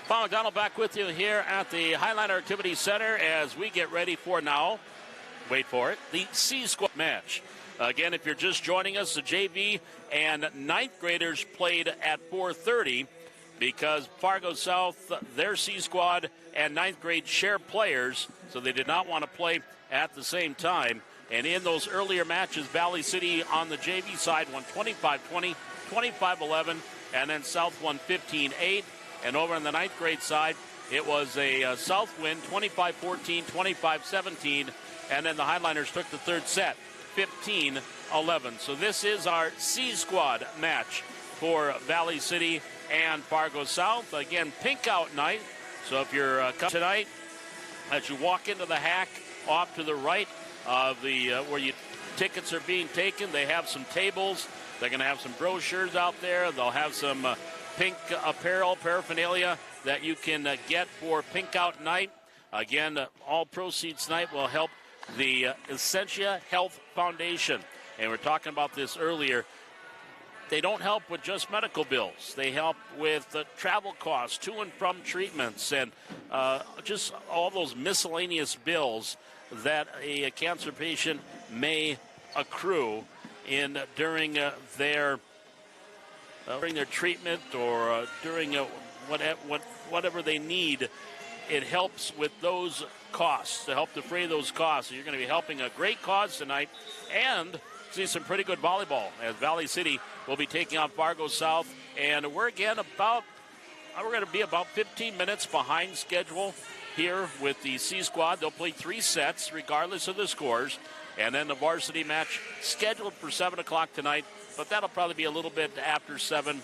Paul McDonald back with you here at the Highliner Activity Center as we get ready for now, wait for it, the C-Squad match. Again, if you're just joining us, the JV and ninth graders played at 4:30 because Fargo South, their C-Squad and ninth grade share players, so they did not want to play at the same time. And in those earlier matches, Valley City on the JV side won 25-20, 25-11, and then South won 15-8. And over on the ninth grade side, it was a South win, 25-14, 25-17, and then the Highliners took the third set, 15-11. So this is our C-Squad match for Valley City and Fargo South. Again, pink out night. So if you're coming tonight, as you walk into the hack off to the right of the where tickets are being taken, they have some tables. They're going to have some brochures out there. They'll have some pink apparel, paraphernalia that you can get for Pink Out Night. Again, all proceeds tonight will help the Essentia Health Foundation. And we're talking about this earlier. They don't help with just medical bills. They help with travel costs, to and from treatments, and just all those miscellaneous bills that a cancer patient may accrue during their treatment or during whatever they need. It helps with those costs, to help defray those costs. So you're going to be helping a great cause tonight and see some pretty good volleyball as Valley City will be taking on Fargo South. And we're going to be about 15 minutes behind schedule here with the C-Squad. They'll play 3 sets regardless of the scores. And then the varsity match scheduled for 7 o'clock tonight, but that'll probably be a little bit after 7,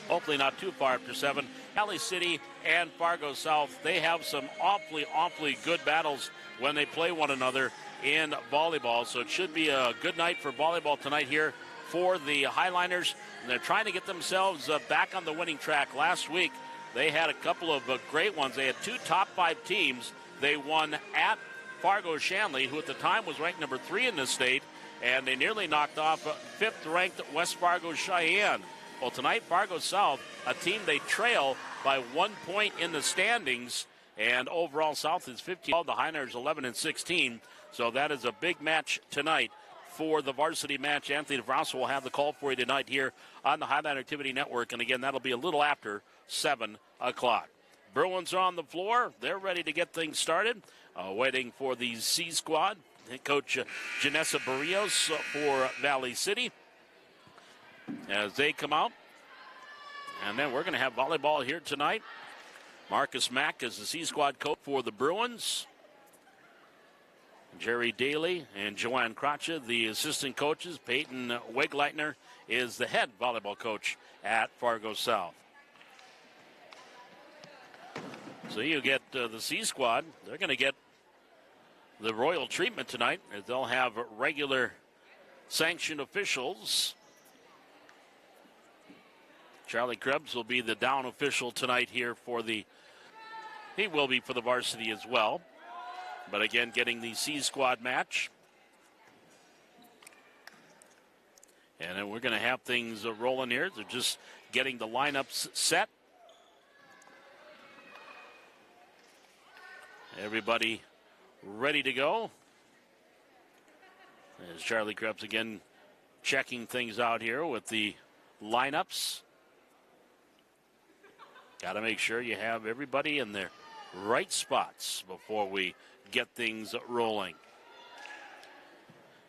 hopefully not too far after 7. Valley City and Fargo South, they have some awfully good battles when they play one another in volleyball. So it should be a good night for volleyball tonight here for the Highliners. And they're trying to get themselves back on the winning track. Last week, they had a couple of great ones. They had 2 top 5 teams. They won at Fargo Shanley, who at the time was ranked number 3 in the state, and they nearly knocked off 5th-ranked West Fargo Cheyenne. Well, tonight, Fargo South, a team they trail by 1 point in the standings, and overall South is 15. The Highliners 11-16, so that is a big match tonight for the varsity match. Anthony DeFrost will have the call for you tonight here on the Highline Activity Network, and again, that'll be a little after 7 o'clock. Bruins are on the floor. They're ready to get things started. Waiting for the C-Squad. Coach Janessa Barrios for Valley City as they come out. And then we're going to have volleyball here tonight. Marcus Mack is the C-Squad coach for the Bruins. Jerry Daly and Joanne Kratcha, the assistant coaches. Peyton Wegleitner is the head volleyball coach at Fargo South. So you get the C-Squad. They're going to get the royal treatment tonight, as they'll have regular sanctioned officials. Charlie Krebs will be the down official tonight here he will be for the varsity as well. But again, getting the C-Squad match. And then we're going to have things rolling here. They're just getting the lineups set. Everybody ready to go. As Charlie Krebs again checking things out here with the lineups. Got to make sure you have everybody in their right spots before we get things rolling.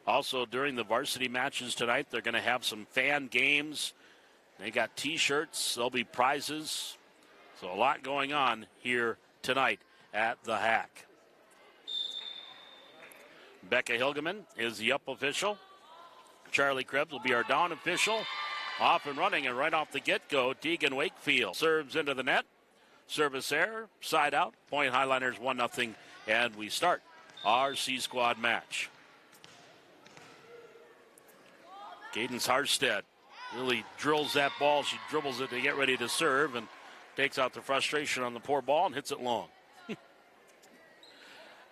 Also, during the varsity matches tonight, they're going to have some fan games. They got T-shirts. There'll be prizes. So a lot going on here tonight at the Hack. Becca Hilgeman is the up official. Charlie Krebs will be our down official. Off and running, and right off the get-go, Deegan Wakefield serves into the net. Service error, side out. Point Highliners 1-0, and we start our C-Squad match. Cadence Harstead really drills that ball. She dribbles it to get ready to serve and takes out the frustration on the poor ball and hits it long.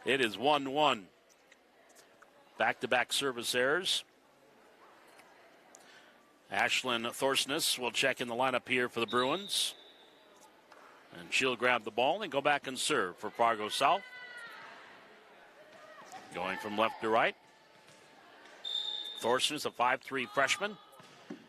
It is 1-1. Back-to-back service errors. Ashlyn Thorsness will check in the lineup here for the Bruins. And she'll grab the ball and go back and serve for Fargo South. Going from left to right. Thorson is a 5'3" freshman.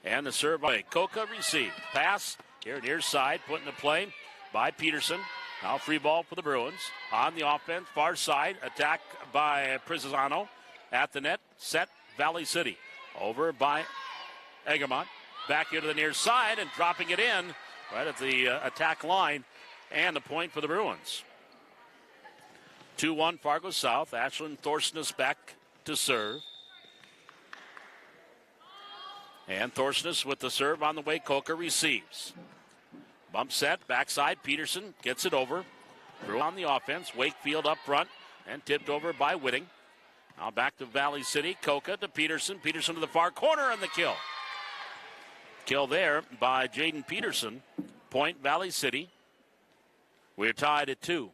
And the serve by Coca receive. Pass here near side, put into play by Peterson. Now free ball for the Bruins. On the offense, far side, attack by Prizano. At the net, set Valley City. Over by Egermont. Back here to the near side and dropping it in right at the attack line. And a point for the Bruins. 2-1 Fargo South. Ashlyn Thorson is back to serve. And Thorsness with the serve on the way. Coca receives. Bump set, backside. Peterson gets it over. Through on the offense. Wakefield up front and tipped over by Whitting. Now back to Valley City. Coca to Peterson. Peterson to the far corner and the kill. Kill there by Jaden Peterson. Point Valley City. We're tied at 2.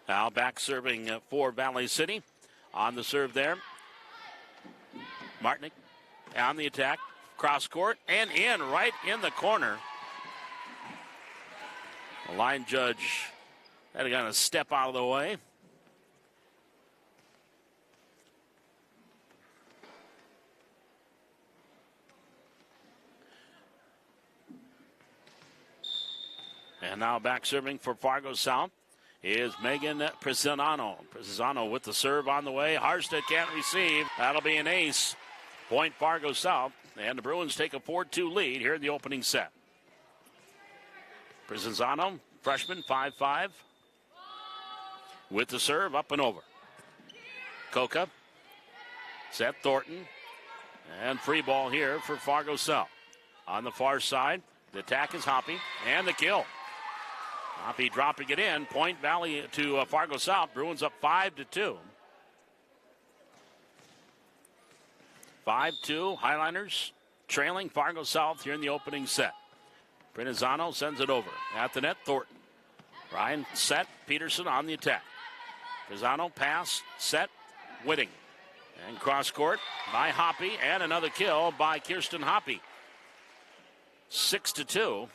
Now back serving for Valley City. On the serve there. Martinick on the attack. Cross court and in right in the corner. The line judge had to kind of step out of the way. And now back serving for Fargo South is Megan Prezzano. Prezzano with the serve on the way. Harstead can't receive. That'll be an ace. Point Fargo South. And the Bruins take a 4-2 lead here in the opening set. Prezzano, freshman, 5'5". With the serve up and over. Coca. Set Thornton. And free ball here for Fargo South. On the far side, the attack is Hoppy. And the kill. Hoppy dropping it in. Point Valley to Fargo South. Bruins up 5-2. 5-2. Highliners trailing Fargo South here in the opening set. Prenizano sends it over. At the net, Thornton. Ryan set. Peterson on the attack. Prenizano pass. Set. Whitting. And cross court by Hoppy. And another kill by Kirsten Hoppy. 6-2.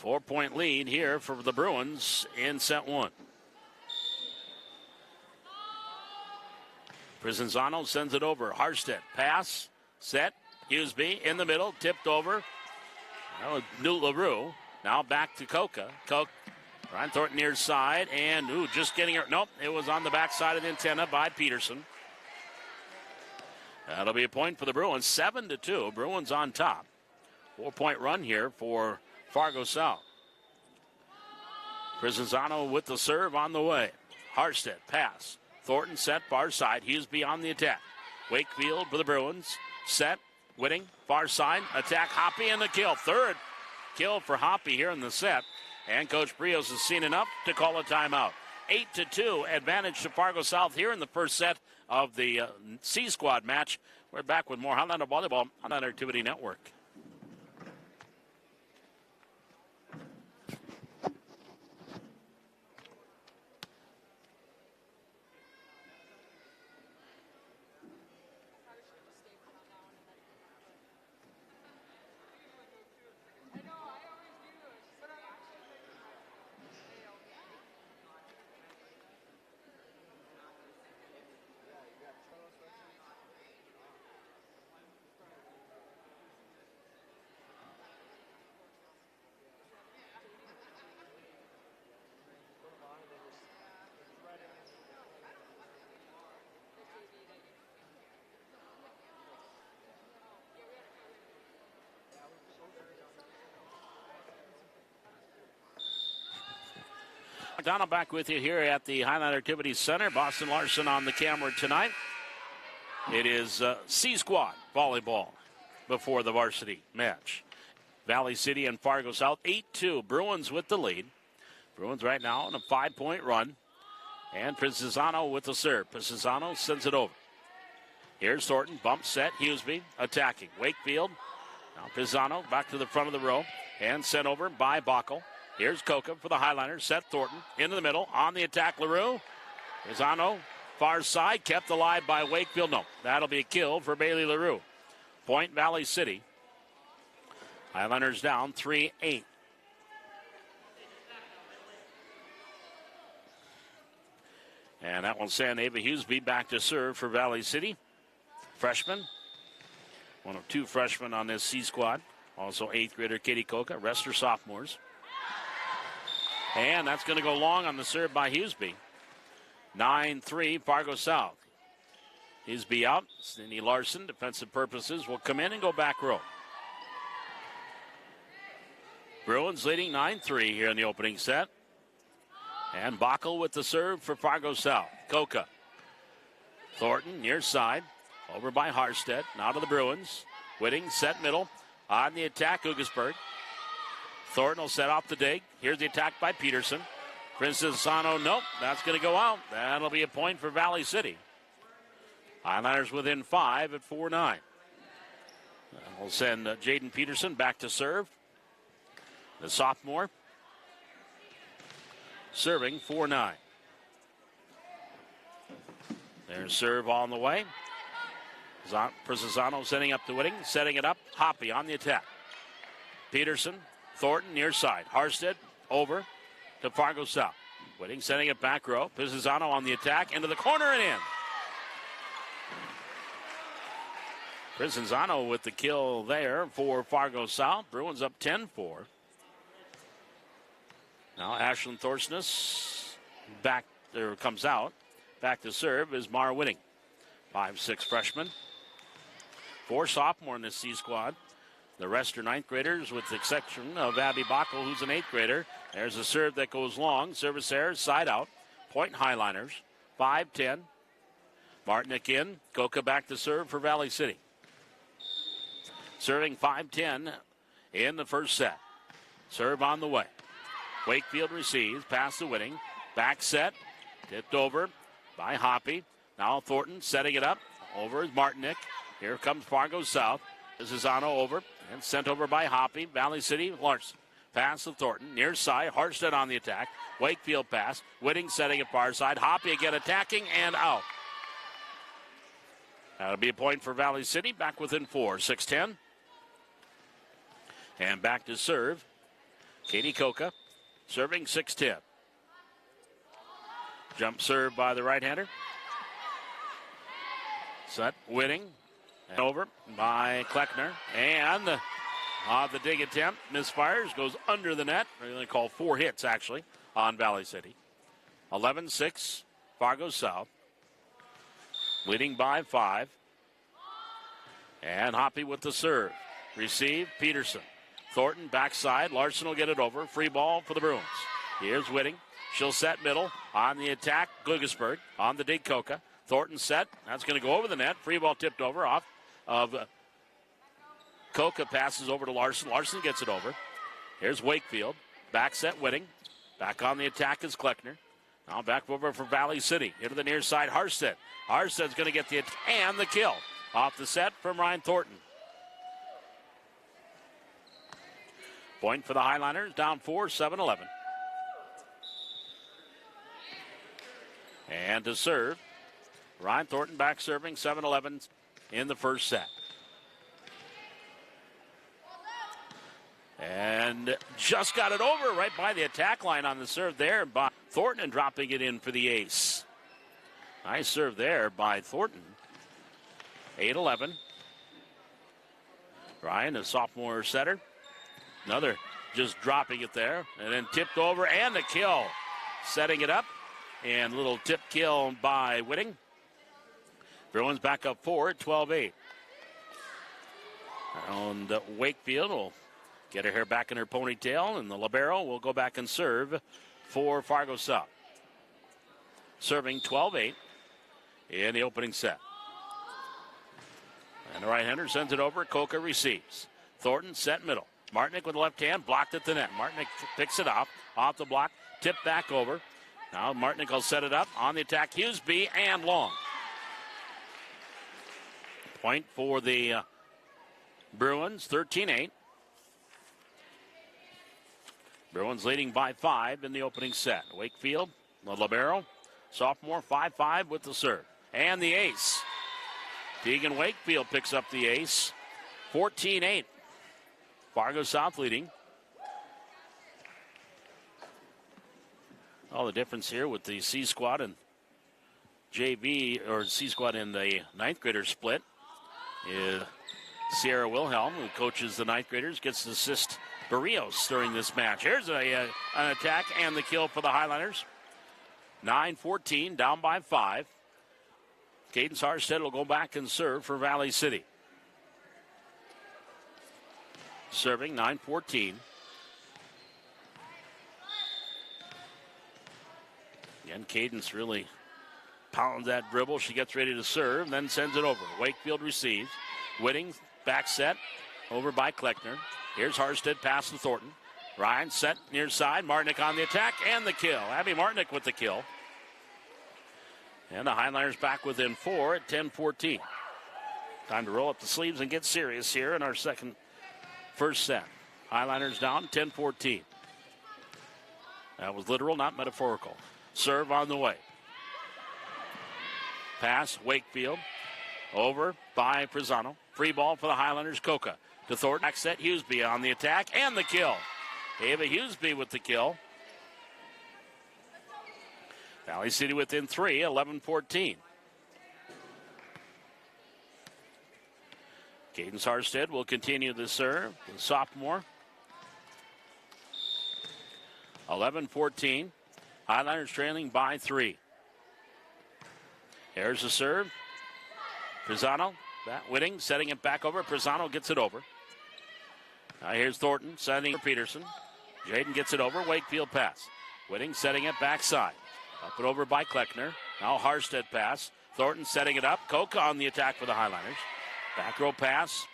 4-point lead here for the Bruins in set 1. Prizano sends it over. Harstead. Pass. Set. Hughesby in the middle. Tipped over. That was New LaRue. Now back to Coca. Ryan Thornton near side. And, just getting her. Nope. It was on the backside of the antenna by Peterson. That'll be a point for the Bruins. 7-2. Bruins on top. 4-point run here for Fargo South. Prizano with the serve on the way. Harstead. Pass. Thornton set far side. Hughesby on the attack. Wakefield for the Bruins. Set. Whitting. Far side. Attack Hoppy and the kill. Third kill for Hoppy here in the set. And Coach Brios has seen enough to call a timeout. 8-2 advantage to Fargo South here in the first set of the C Squad match. We're back with more Highlander Volleyball on that Activity Network. Donald back with you here at the Highland Activities Center. Boston Larson on the camera tonight. It is C Squad volleyball before the varsity match. Valley City and Fargo South 8-2. Bruins with the lead. Bruins right now on a 5-point run. And Prizano with the serve. Prizano sends it over. Here's Thornton. Bump set. Hughesby attacking. Wakefield. Now Prizano back to the front of the row. And sent over by Bockel. Here's Coca for the Highliners. Set Thornton into the middle. On the attack, LaRue. Prizano Far side, kept alive by Wakefield. No, that'll be a kill for Bailey LaRue. Point Valley City. Highlanders down 3-8. And that will send Ava Hughesby back to serve for Valley City. Freshman. One of two freshmen on this C squad. Also 8th grader Katie Koka. Rest are sophomores. And that's going to go long on the serve by Hughesby. 9-3 Fargo South. Hughesby out. Cindy Larson, defensive purposes, will come in and go back row. Bruins leading 9-3 here in the opening set. And Bockel with the serve for Fargo South. Koka. Thornton near side. Over by Harstead. Now to the Bruins. Whitting set middle. On the attack, Ugesberg. Thornton will set off the dig. Here's the attack by Peterson. Princesano, nope, that's going to go out. That'll be a point for Valley City. Highlanders within 5 at 4-9. We'll send Jaden Peterson back to serve. The sophomore. Serving 4-9. There's serve on the way. Princesano setting up the Whitting. Setting it up. Hoppy on the attack. Peterson. Thornton near side. Harstead over to Fargo South. Whitting setting it back row. Princesano on the attack. Into the corner and in. Princesano with the kill there for Fargo South. Bruins up 10-4. Now Ashlyn Thorsness back there, comes out. Back to serve is Mara Whitting. 5'6" freshman. 4 sophomore in this C squad. The rest are 9th graders with the exception of Abby Bockel, who's an 8th grader. There's a serve that goes long. Service error, side out. Point Highliners. 5-10. Martinick in. Koka back to serve for Valley City. Serving 5-10 in the first set. Serve on the way. Wakefield receives. Pass to Whitting. Back set. Tipped over by Hoppy. Now Thornton setting it up. Over is Martinick. Here comes Fargo South. This is Ano over. And sent over by Hoppy. Valley City, Larson. Pass to Thornton. Near side. Harstead on the attack. Wakefield pass. Whitting setting it far side. Hoppy again attacking and out. That'll be a point for Valley City. Back within 4. 6-10. And back to serve. Katie Koka. Serving 6-10. Jump serve by the right-hander. Set. Whitting. And over by Kleckner. And the dig attempt misfires. Goes under the net. We're going to call 4 hits, actually, on Valley City. 11-6. Fargo South. Leading by 5. And Hoppy with the serve. Receive. Peterson. Thornton backside. Larson will get it over. Free ball for the Bruins. Here's Whitting. She'll set middle. On the attack, Guggesberg. On the dig, Koka. Thornton set. That's going to go over the net. Free ball tipped over off of Koka. Passes over to Larson. Larson gets it over. Here's Wakefield. Back set, Whitting. Back on the attack is Kleckner. Now back over for Valley City. Into the near side, Harstead. Harstead's going to get the and the kill. Off the set from Ryan Thornton. Point for the Highlanders, down 4, 7-11. And to serve, Ryan Thornton back serving, 7-11 in the first set. And just got it over right by the attack line on the serve there by Thornton and dropping it in for the ace. Nice serve there by Thornton. 8-11. Ryan, a sophomore setter. Another just dropping it there. And then tipped over and the kill. Setting it up. And little tip kill by Whitting. Bruins back up 4 at 12-8. And Wakefield will get her hair back in her ponytail. And the libero will go back and serve for Fargo South. Serving 12-8 in the opening set. And the right-hander sends it over. Koka receives. Thornton set middle. Martinick with the left hand, blocked at the net. Martinick picks it off the block, tipped back over. Now Martinick will set it up on the attack. Hughesby and long. Point for the Bruins, 13-8. Bruins leading by 5 in the opening set. Wakefield, the libero, Sophomore, 5'5" with the serve. And the ace. Tegan Wakefield picks up the ace. 14-8. Fargo South leading. All the difference here with the C squad and JV, or C squad in the ninth grader split, is Sierra Wilhelm, who coaches the ninth graders, gets to assist Barrios during this match. Here's an attack and the kill for the Highliners. 9-14, down by 5. Cadence Harstead will go back and serve for Valley City. Serving, 9-14. Again, Cadence really pounds that dribble. She gets ready to serve, then sends it over. Wakefield receives. Whitting, back set, over by Kleckner. Here's Harstead, pass to Thornton. Ryan set near side. Martinick on the attack and the kill. Abby Martinick with the kill. And the Highliners back within 4 at 10-14. Time to roll up the sleeves and get serious here in our first set. Highliners down 10-14. That was literal, not metaphorical. Serve on the way. Pass, Wakefield. Over by Prisano. Free ball for the Highlanders. Coca to Thornton. Back set, Hughesby on the attack and the kill. Ava Hughesby with the kill. Valley City within 3, 11-14. Cadence Harstead will continue the serve. The sophomore. 11-14. Highliners trailing by 3. There's the serve. Prisano, Whitting, setting it back over. Prisano gets it over. Now here's Thornton, setting for Peterson. Jaden gets it over. Wakefield pass. Whitting setting it backside. Up and over by Kleckner. Now Harstead pass. Thornton setting it up. Coca on the attack for the Highliners. Back row pass.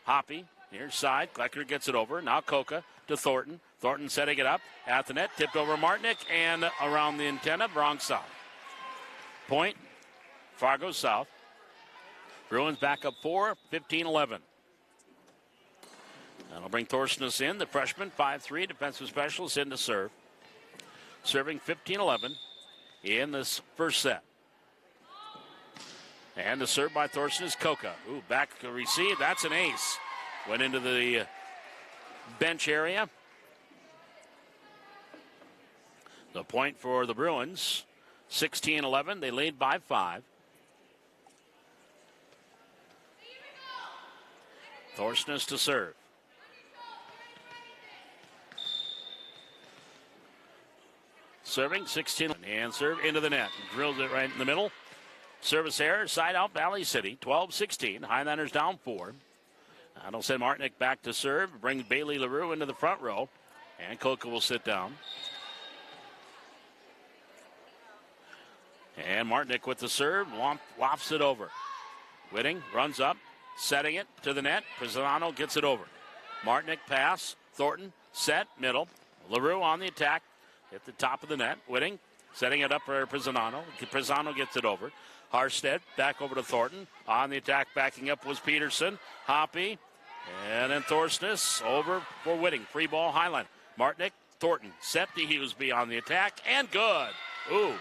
Hoppy, near side. Kleckner gets it over. Now Coca to Thornton. Thornton setting it up at the net. Tipped over Martinick and around the antenna. Wrong side. Point. Fargo South. Bruins back up 4, 15-11. That'll bring Thorstness in, the freshman, 5'3", defensive specialist, in to serve. Serving 15-11 in this first set. And the serve by Thorstness, Coca. Ooh, back receive, that's an ace. Went into the bench area. The point for the Bruins, 16-11. They lead by 5. Thorstness to serve. Serving 16 and serve into the net. Drills it right in the middle. Service error, side out Valley City. 12-16. Highlanders down 4. That'll send Martinick back to serve. Brings Bailey LaRue into the front row. And Coca will sit down. And Martinick with the serve. Lofts it over. Whitting runs up. Setting it to the net. Pisano gets it over. Martinick pass. Thornton set. Middle. LaRue on the attack. At the top of the net. Whitting setting it up for Pisano. Pisano gets it over. Harstead back over to Thornton. On the attack backing up was Peterson. Hoppy. And then Thorstness over for Whitting. Free ball Highline. Martinick. Thornton set to Hughesby on the attack. And good. Ooh.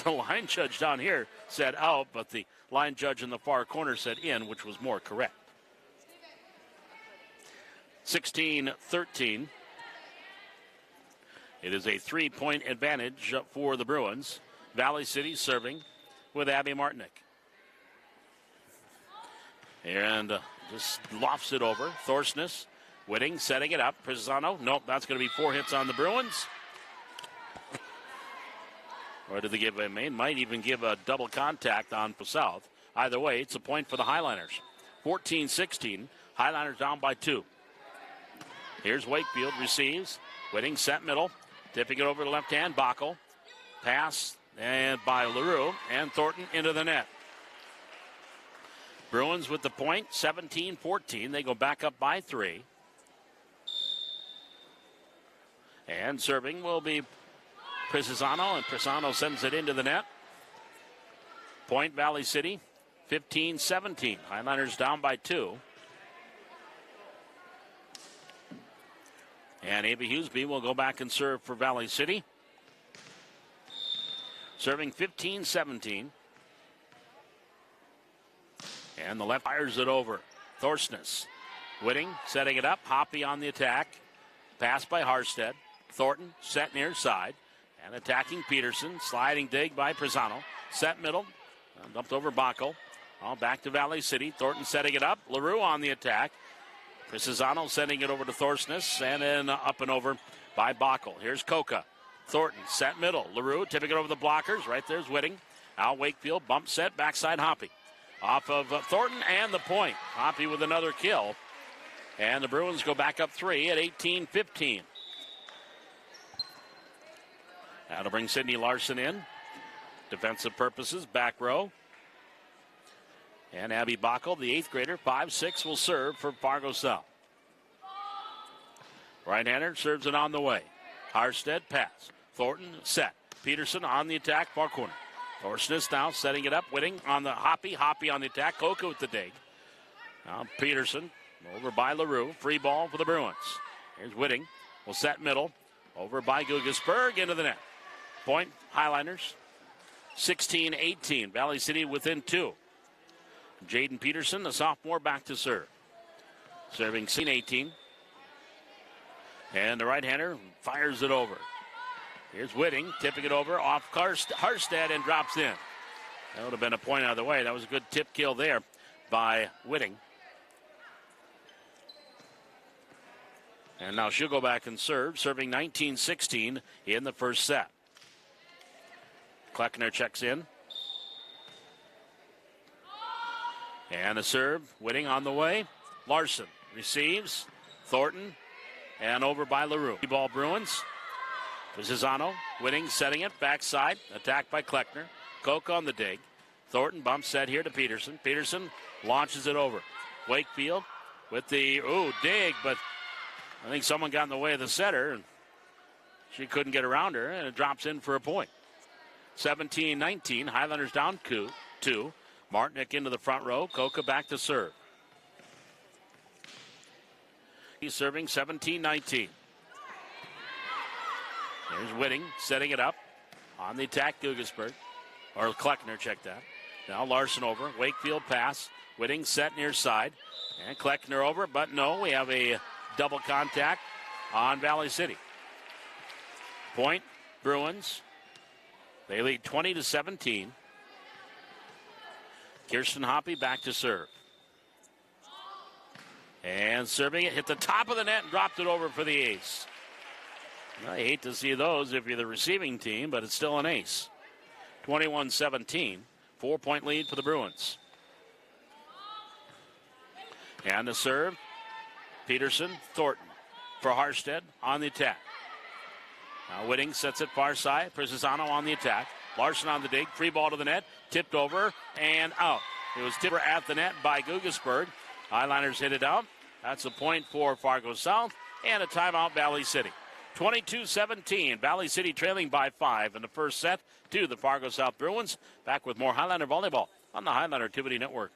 The line judge down here said out, but the line judge in the far corner said in, which was more correct. 16-13. It is a 3-point advantage for the Bruins. Valley City serving with Abby Martinick. And just lofts it over. Thorstness, Whitting setting it up. Pisano, nope, that's going to be 4 hits on the Bruins. Or did they give a might even give a double contact on South. Either way, it's a point for the Highliners. 14-16. Highliners down by 2. Here's Wakefield, receives. Whitting set middle. Tipping it over to left hand. Backel. Pass and by LaRue. And Thornton into the net. Bruins with the point. 17-14. They go back up by 3. And serving will be Pisano, and Pisano sends it into the net. Point Valley City, 15-17. Highliners down by 2. And Ava Hughesby will go back and serve for Valley City. serving 15-17. And the left fires it over. Thorsness. Whitting setting it up. Hoppy on the attack. Pass by Harstead. Thornton set near side. And attacking Peterson. Sliding dig by Pisano. Set middle. Dumped over Bacco. Back to Valley City. Thornton setting it up. LaRue on the attack. Pisano sending it over to Thorsness. And then up and over by Bacco. Here's Coca. Thornton set middle. LaRue tipping it over the blockers. Right there's Whitting. Al Wakefield bump set. Backside Hoppy. Off of Thornton and the point. Hoppy with another kill. And the Bruins go back up 3 at 18-15. That'll bring Sidney Larson in. Defensive purposes, back row. And Abby Bacco, the 8th grader, 5'6", will serve for Fargo South. Right-hander serves it on the way. Harstead pass. Thornton set. Peterson on the attack, far corner. Thorsness now setting it up. Whitting on the Hoppy. Hoppy on the attack. Coca with the dig. Now Peterson over by LaRue. Free ball for the Bruins. Here's Whitting. Will set middle. Over by Guggesberg into the net. Point, Highlanders. 16-18. Valley City within 2. Jaden Peterson, the sophomore, back to serve. Serving 16-18. And the right-hander fires it over. Here's Whitting, tipping it over off Harstead and drops in. That would have been a point out of the way. That was a good tip kill there by Whitting. And now she'll go back and serve, serving 19-16 in the first set. Kleckner checks in. And a serve, Whitting on the way. Larson receives. Thornton, and over by LaRue. Ball Bruins. Pisano, Whitting setting it, backside, attacked by Kleckner. Koch on the dig. Thornton bumps set here to Peterson. Peterson launches it over. Wakefield with the, dig, but I think someone got in the way of the setter, and she couldn't get around her, and it drops in for a point. 17-19, Highlanders down 2. Martinick into the front row. Coca back to serve. He's serving 17-19. There's Whitting setting it up. On the attack, Guggesberg. Or Kleckner, check that. Now Larson over. Wakefield pass. Whitting set near side. And Kleckner over, but no, we have a double contact on Valley City. Point, Bruins. They lead 20-17. Kirsten Hoppy back to serve. And serving it, hit the top of the net and dropped it over for the ace. I hate to see those if you're the receiving team, but it's still an ace. 21-17, 4-point lead for the Bruins. And the serve, Peterson, Thornton for Harstead on the attack. Now Whitting sets it far side. Pisano on the attack. Larson on the dig. Free ball to the net. Tipped over and out. It was tipped at the net by Guggesberg. Highlanders hit it out. That's a point for Fargo South and a timeout Valley City. 22-17. Valley City trailing by 5 in the first set to the Fargo South Bruins. Back with more Highlander volleyball on the Highlander Activity Network.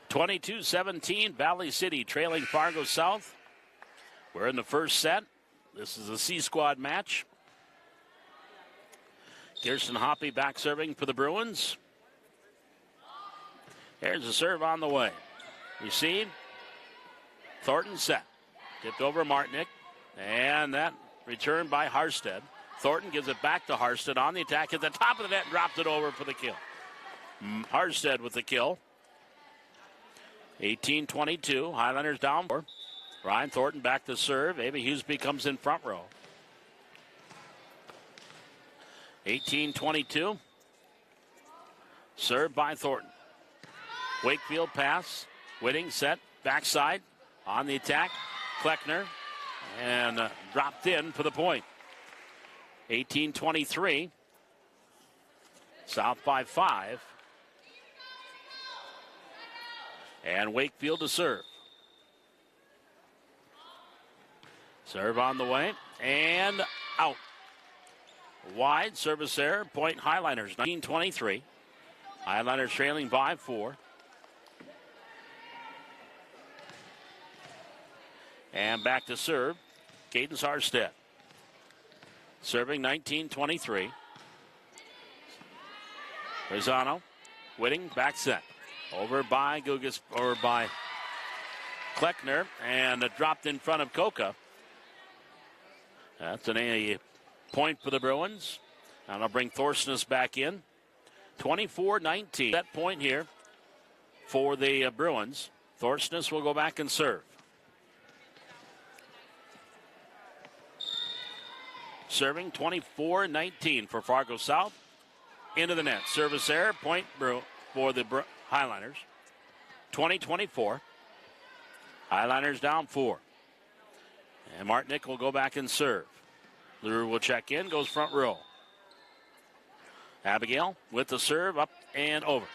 (22-17) Valley City trailing Fargo South. We're in the first set. This is a C-squad match. Kirsten Hoppy back serving for the Bruins. Here's a serve on the way. Received. Thornton set. Tipped over Martinick. And that returned by Harstead. Thornton gives it back to Harstead on the attack at the top of the net and dropped it over for the kill. Harstead with the kill. 18-22. Highlanders down 4. Ryan Thornton back to serve. Ava Huseby comes in front row. 18-22. Served by Thornton. Wakefield pass. Whitting set. Backside. On the attack. Kleckner. And dropped in for the point. 18-23. South by 5. And Wakefield to serve. Serve on the way. And out. Wide service error. Point Highliners. 19-23. Highliners trailing by 4. And back to serve. Cadence Harstead. Serving 19-23. Rosano. Whitting. Back set. Over by Gugas, or by Kleckner. And dropped in front of Coca. That's a point for the Bruins. And I'll bring Thorsness back in. 24-19. That point here for the Bruins. Thorsness will go back and serve. Serving 24-19 for Fargo South. Into the net. Service error. Point for the Highliners. 20-24. Highliners down 4. And Martinick will go back and serve. Lure will check in, goes front row. Abigail with the serve, up and over.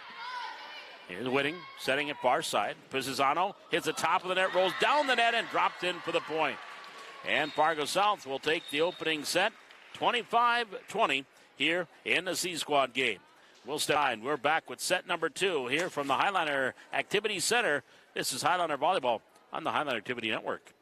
Here's Whitting, setting it far side. Pisano hits the top of the net, rolls down the net, and dropped in for the point. And Fargo South will take the opening set, 25-20, here in the C-Squad game. We'll step by, and we're back with set number 2 here from the Highliner Activity Center. This is Highliner Volleyball on the Highliner Activity Network.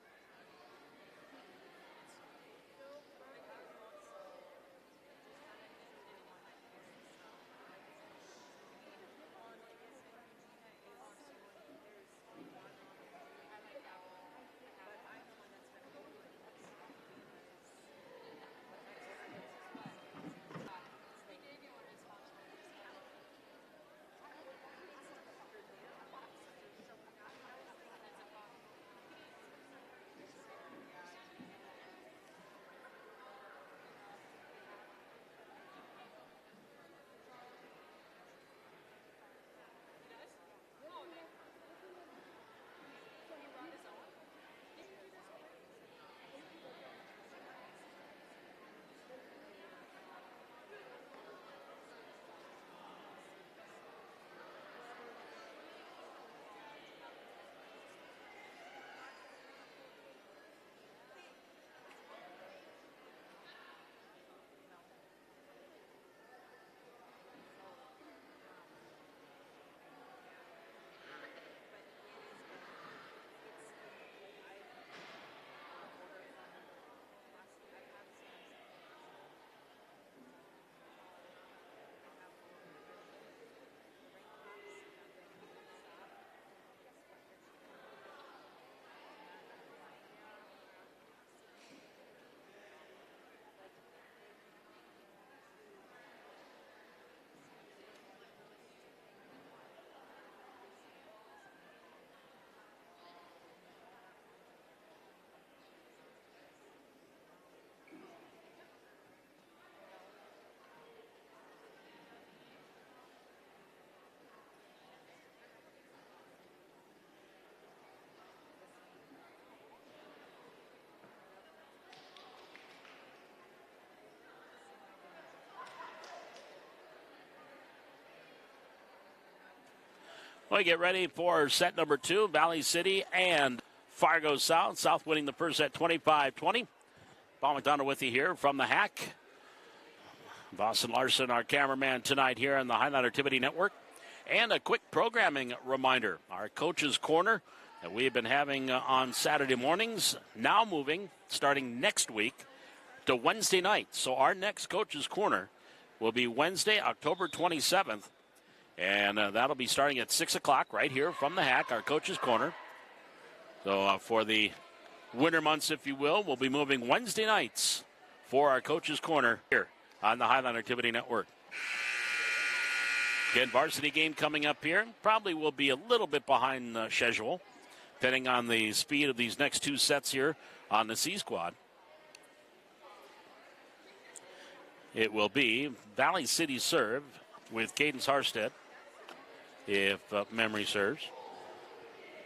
We get ready for set number 2, Valley City and Fargo South. South winning the first set 25-20. Paul McDonald with you here from the Hack. Boston Larson, our cameraman tonight here on the Highliner Activity Network. And a quick programming reminder, our Coach's Corner that we have been having on Saturday mornings, now moving, starting next week, to Wednesday night. So our next Coach's Corner will be Wednesday, October 27th. And that'll be starting at 6 o'clock right here from the Hack, our Coach's Corner. So for the winter months, if you will, we'll be moving Wednesday nights for our Coach's Corner here on the Highliner Activity Network. Again, varsity game coming up here. Probably will be a little bit behind schedule, depending on the speed of these next 2 sets here on the C Squad. It will be Valley City serve with Cadence Harstead, if memory serves.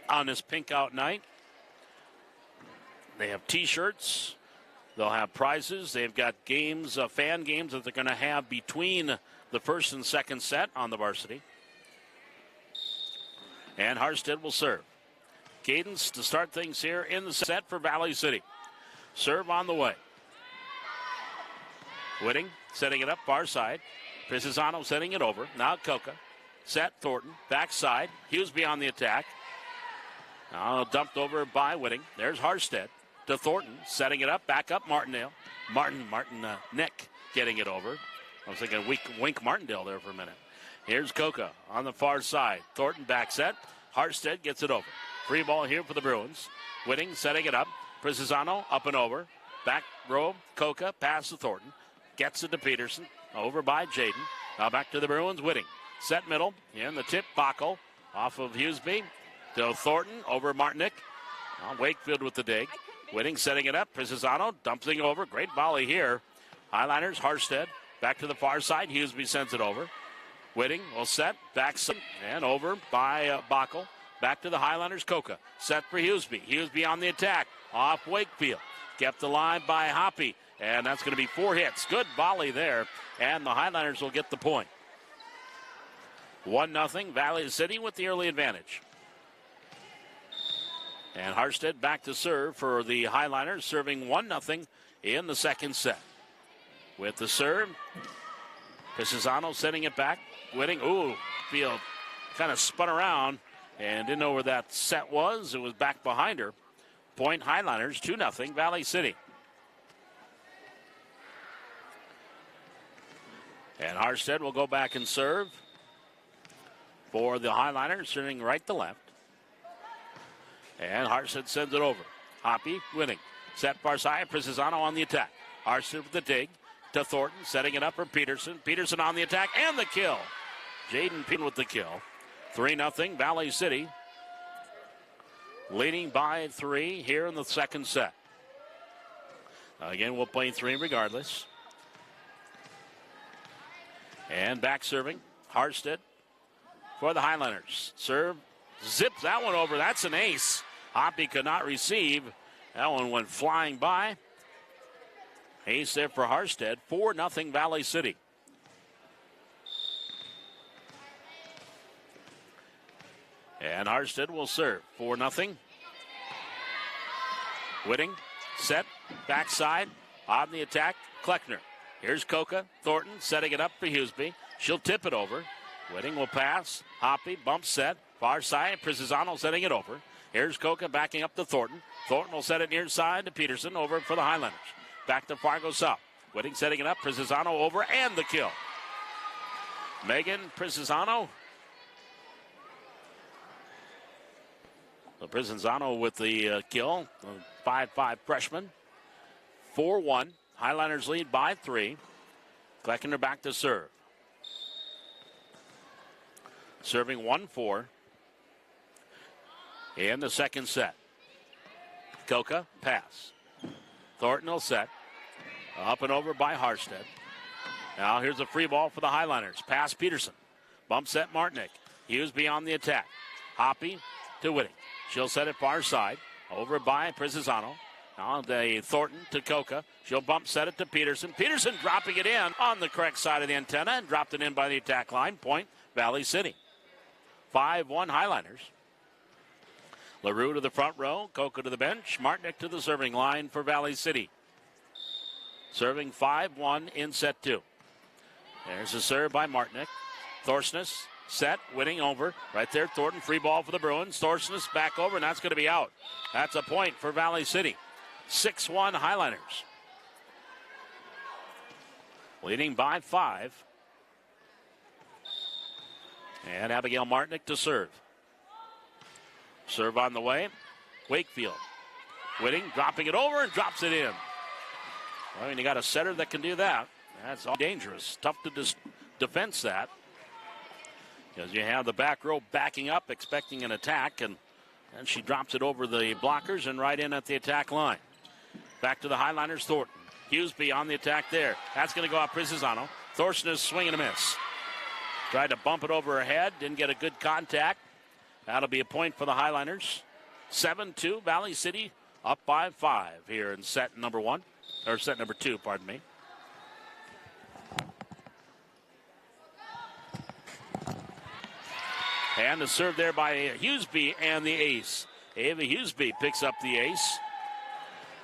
On this pink out night, they have T-shirts. They'll have prizes. They've got games, fan games that they're going to have between the first and second set on the varsity. And Harstead will serve. Cadence to start things here in the set for Valley City. Serve on the way. Whitting setting it up far side. Pisizano setting it over. Now Coca. Set Thornton. Backside. Hughesby on the attack. Now dumped over by Whitting. There's Harstead to Thornton. Setting it up. Back up Martindale. Nick getting it over. I was thinking Wink Martindale there for a minute. Here's Coca on the far side. Thornton back set. Harstead gets it over. Free ball here for the Bruins. Whitting setting it up. Pisizano up and over. Back row. Coca pass to Thornton. Gets it to Peterson. Over by Jaden. Now back to the Bruins. Whitting. Set middle. In the tip. Bacco. Off of Hughesby. To Thornton. Over Martinick. Wakefield with the dig. Whitting setting it up. Pisizano dumping over. Great volley here. Highliners. Harstead. Back to the far side. Hughesby sends it over. Whitting will set. Back and over by Bacco. Back to the Highlanders. Coca. Set for Hughesby. Hughesby on the attack. Off Wakefield. Kept alive by Hoppy. And that's going to be 4 hits. Good volley there. And the Highlanders will get the point. 1-0. Valley City with the early advantage. And Harstead back to serve for the Highlanders, serving 1-0 in the second set. With the serve, Pisizano setting it back. Whitting, Field kind of spun around and didn't know where that set was. It was back behind her. Point Highlanders, 2-0, Valley City. And Harstead will go back and serve for the Highlanders, turning right to left. And Harstead sends it over. Hoppy, Whitting. Set far side, Pisizano on the attack. Harstead with the dig to Thornton, setting it up for Peterson. Peterson on the attack and the kill. Jaden Peterson with the kill. 3-0, Valley City. Leading by 3 here in the second set. Again, we'll play 3 regardless. And back serving, Harstead for the Highlanders. Serve, zips that one over. That's an ace. Hoppy could not receive. That one went flying by. Ace there for Harstead. 4-0 Valley City. And Harstead will serve. 4-0. Whitting, set, backside, on the attack, Kleckner. Here's Coca, Thornton setting it up for Hughesby. She'll tip it over. Whitting will pass. Hoppy, bump set, far side. Pisizano setting it over. Here's Coca backing up to Thornton. Thornton will set it near side to Peterson, over for the Highlanders. Back to Fargo South. Whitting setting it up. Pisizano over and the kill. Megan Pisizano. Pisizano with the kill. 5'5" freshman. 4-1. Highlanders lead by 3. Kleckner back to serve. Serving 1-4 in the second set. Coca, pass. Thornton will set. Up and over by Harstead. Now here's a free ball for the Highlanders. Pass Peterson. Bump set Martinick. Hughesby on the attack. Hoppy to Whitting. She'll set it far side. Over by Pisizano. Now the Thornton to Coca. She'll bump set it to Peterson. Peterson dropping it in on the correct side of the antenna and dropped it in by the attack line. Point Valley City. 5-1 Highlanders. LaRue to the front row. Coca to the bench. Martinick to the serving line for Valley City. Serving 5-1 in set 2. There's a serve by Martinick. Thorsness set. Whitting over. Right there. Thornton free ball for the Bruins. Thorsness back over, and that's going to be out. That's a point for Valley City. 6-1 Highlanders. Leading by 5. And Abigail Martinick to serve. Serve on the way. Wakefield. Whitting dropping it over and drops it in. Well, I mean, you got a setter that can do that. That's all dangerous. Tough to defense that. Because you have the back row backing up, expecting an attack, and she drops it over the blockers and right in at the attack line. Back to the Highlanders, Thornton. Hughesby on the attack there. That's going to go out Prizano. Thorson is swing and a miss. Tried to bump it over her head. Didn't get a good contact. That'll be a point for the Highliners. 7-2, Valley City up by 5 here in set number 1. Or set number 2, pardon me. And the serve there by Hughesby and the ace. Ava Hughesby picks up the ace.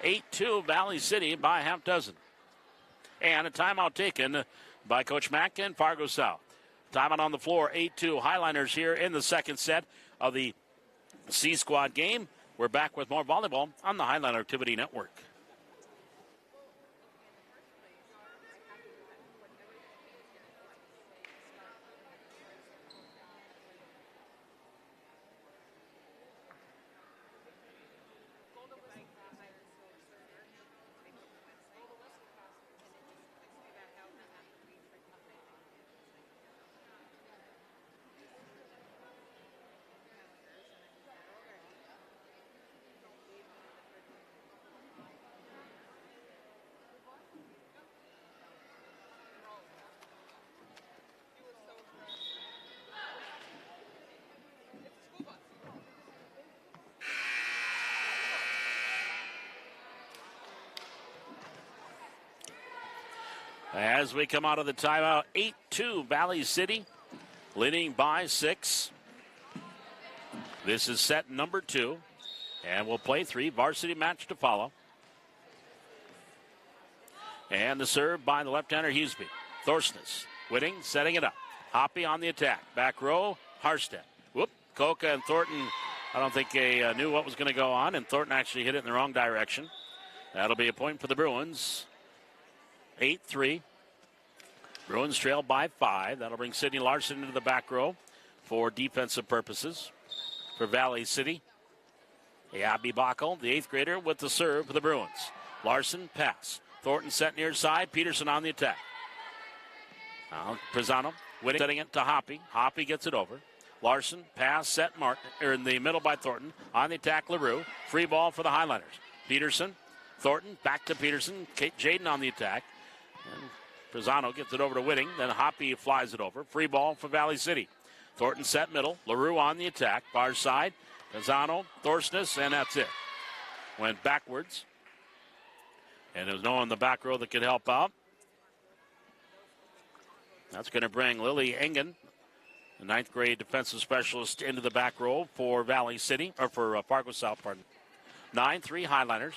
8-2, Valley City by half dozen. And a timeout taken by Coach Mack and Fargo South. Timeout on the floor, 8-2, Highliners here in the second set of the C-Squad game. We're back with more volleyball on the Highliner Activity Network. As we come out of the timeout, 8-2 Valley City, leading by 6. This is set number 2, and we'll play 3. Varsity match to follow. And the serve by the left-hander Hughesby. Thorsness, Whitting, setting it up. Hoppy on the attack. Back row, Harstead. Whoop, Coca and Thornton, I don't think they knew what was going to go on, and Thornton actually hit it in the wrong direction. That'll be a point for the Bruins. 8-3. Bruins trail by 5. That'll bring Sidney Larson into the back row for defensive purposes for Valley City. Abby Bockel, the 8th grader, with the serve for the Bruins. Larson, pass. Thornton set near side. Peterson on the attack. Now, Prizano, Whitting setting it to Hoppy. Hoppy gets it over. Larson, pass, set, in the middle by Thornton. On the attack, LaRue. Free ball for the Highliners. Peterson, Thornton, back to Peterson. Jaden on the attack. And Prizano gets it over to Whitting. Then Hoppy flies it over. Free ball for Valley City. Thornton set middle. LaRue on the attack. Far side. Prizano, Thorsness, and that's it. Went backwards. And there was no one in the back row that could help out. That's going to bring Lily Engen, the 9th grade defensive specialist, into the back row for Valley City, or for Fargo South, pardon. 9-3 Highliners.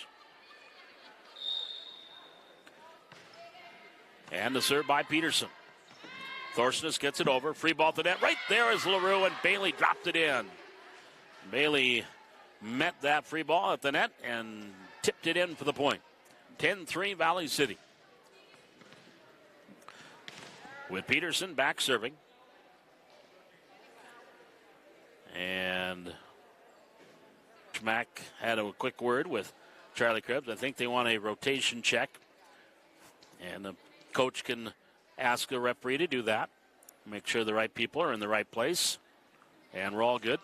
And the serve by Peterson. Thorsness gets it over. Free ball to net. Right there is LaRue, and Bailey dropped it in. Bailey met that free ball at the net and tipped it in for the point. 10-3 Valley City. With Peterson back serving. And Schmack had a quick word with Charlie Krebs. I think they want a rotation check. And the coach can ask the referee to do that. Make sure the right people are in the right place. And we're all good.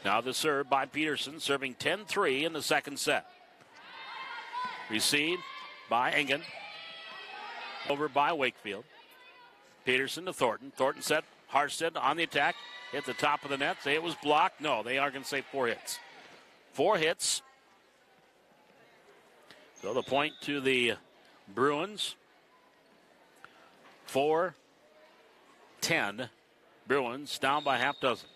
Now the serve by Peterson, serving 10-3 in the second set. Received by Engen. Over by Wakefield. Peterson to Thornton. Thornton set. Harstead on the attack. Hit the top of the net. Say it was blocked. No, they are going to say 4 hits. 4 hits. So the point to the Bruins. 4-10. Bruins down by half dozen.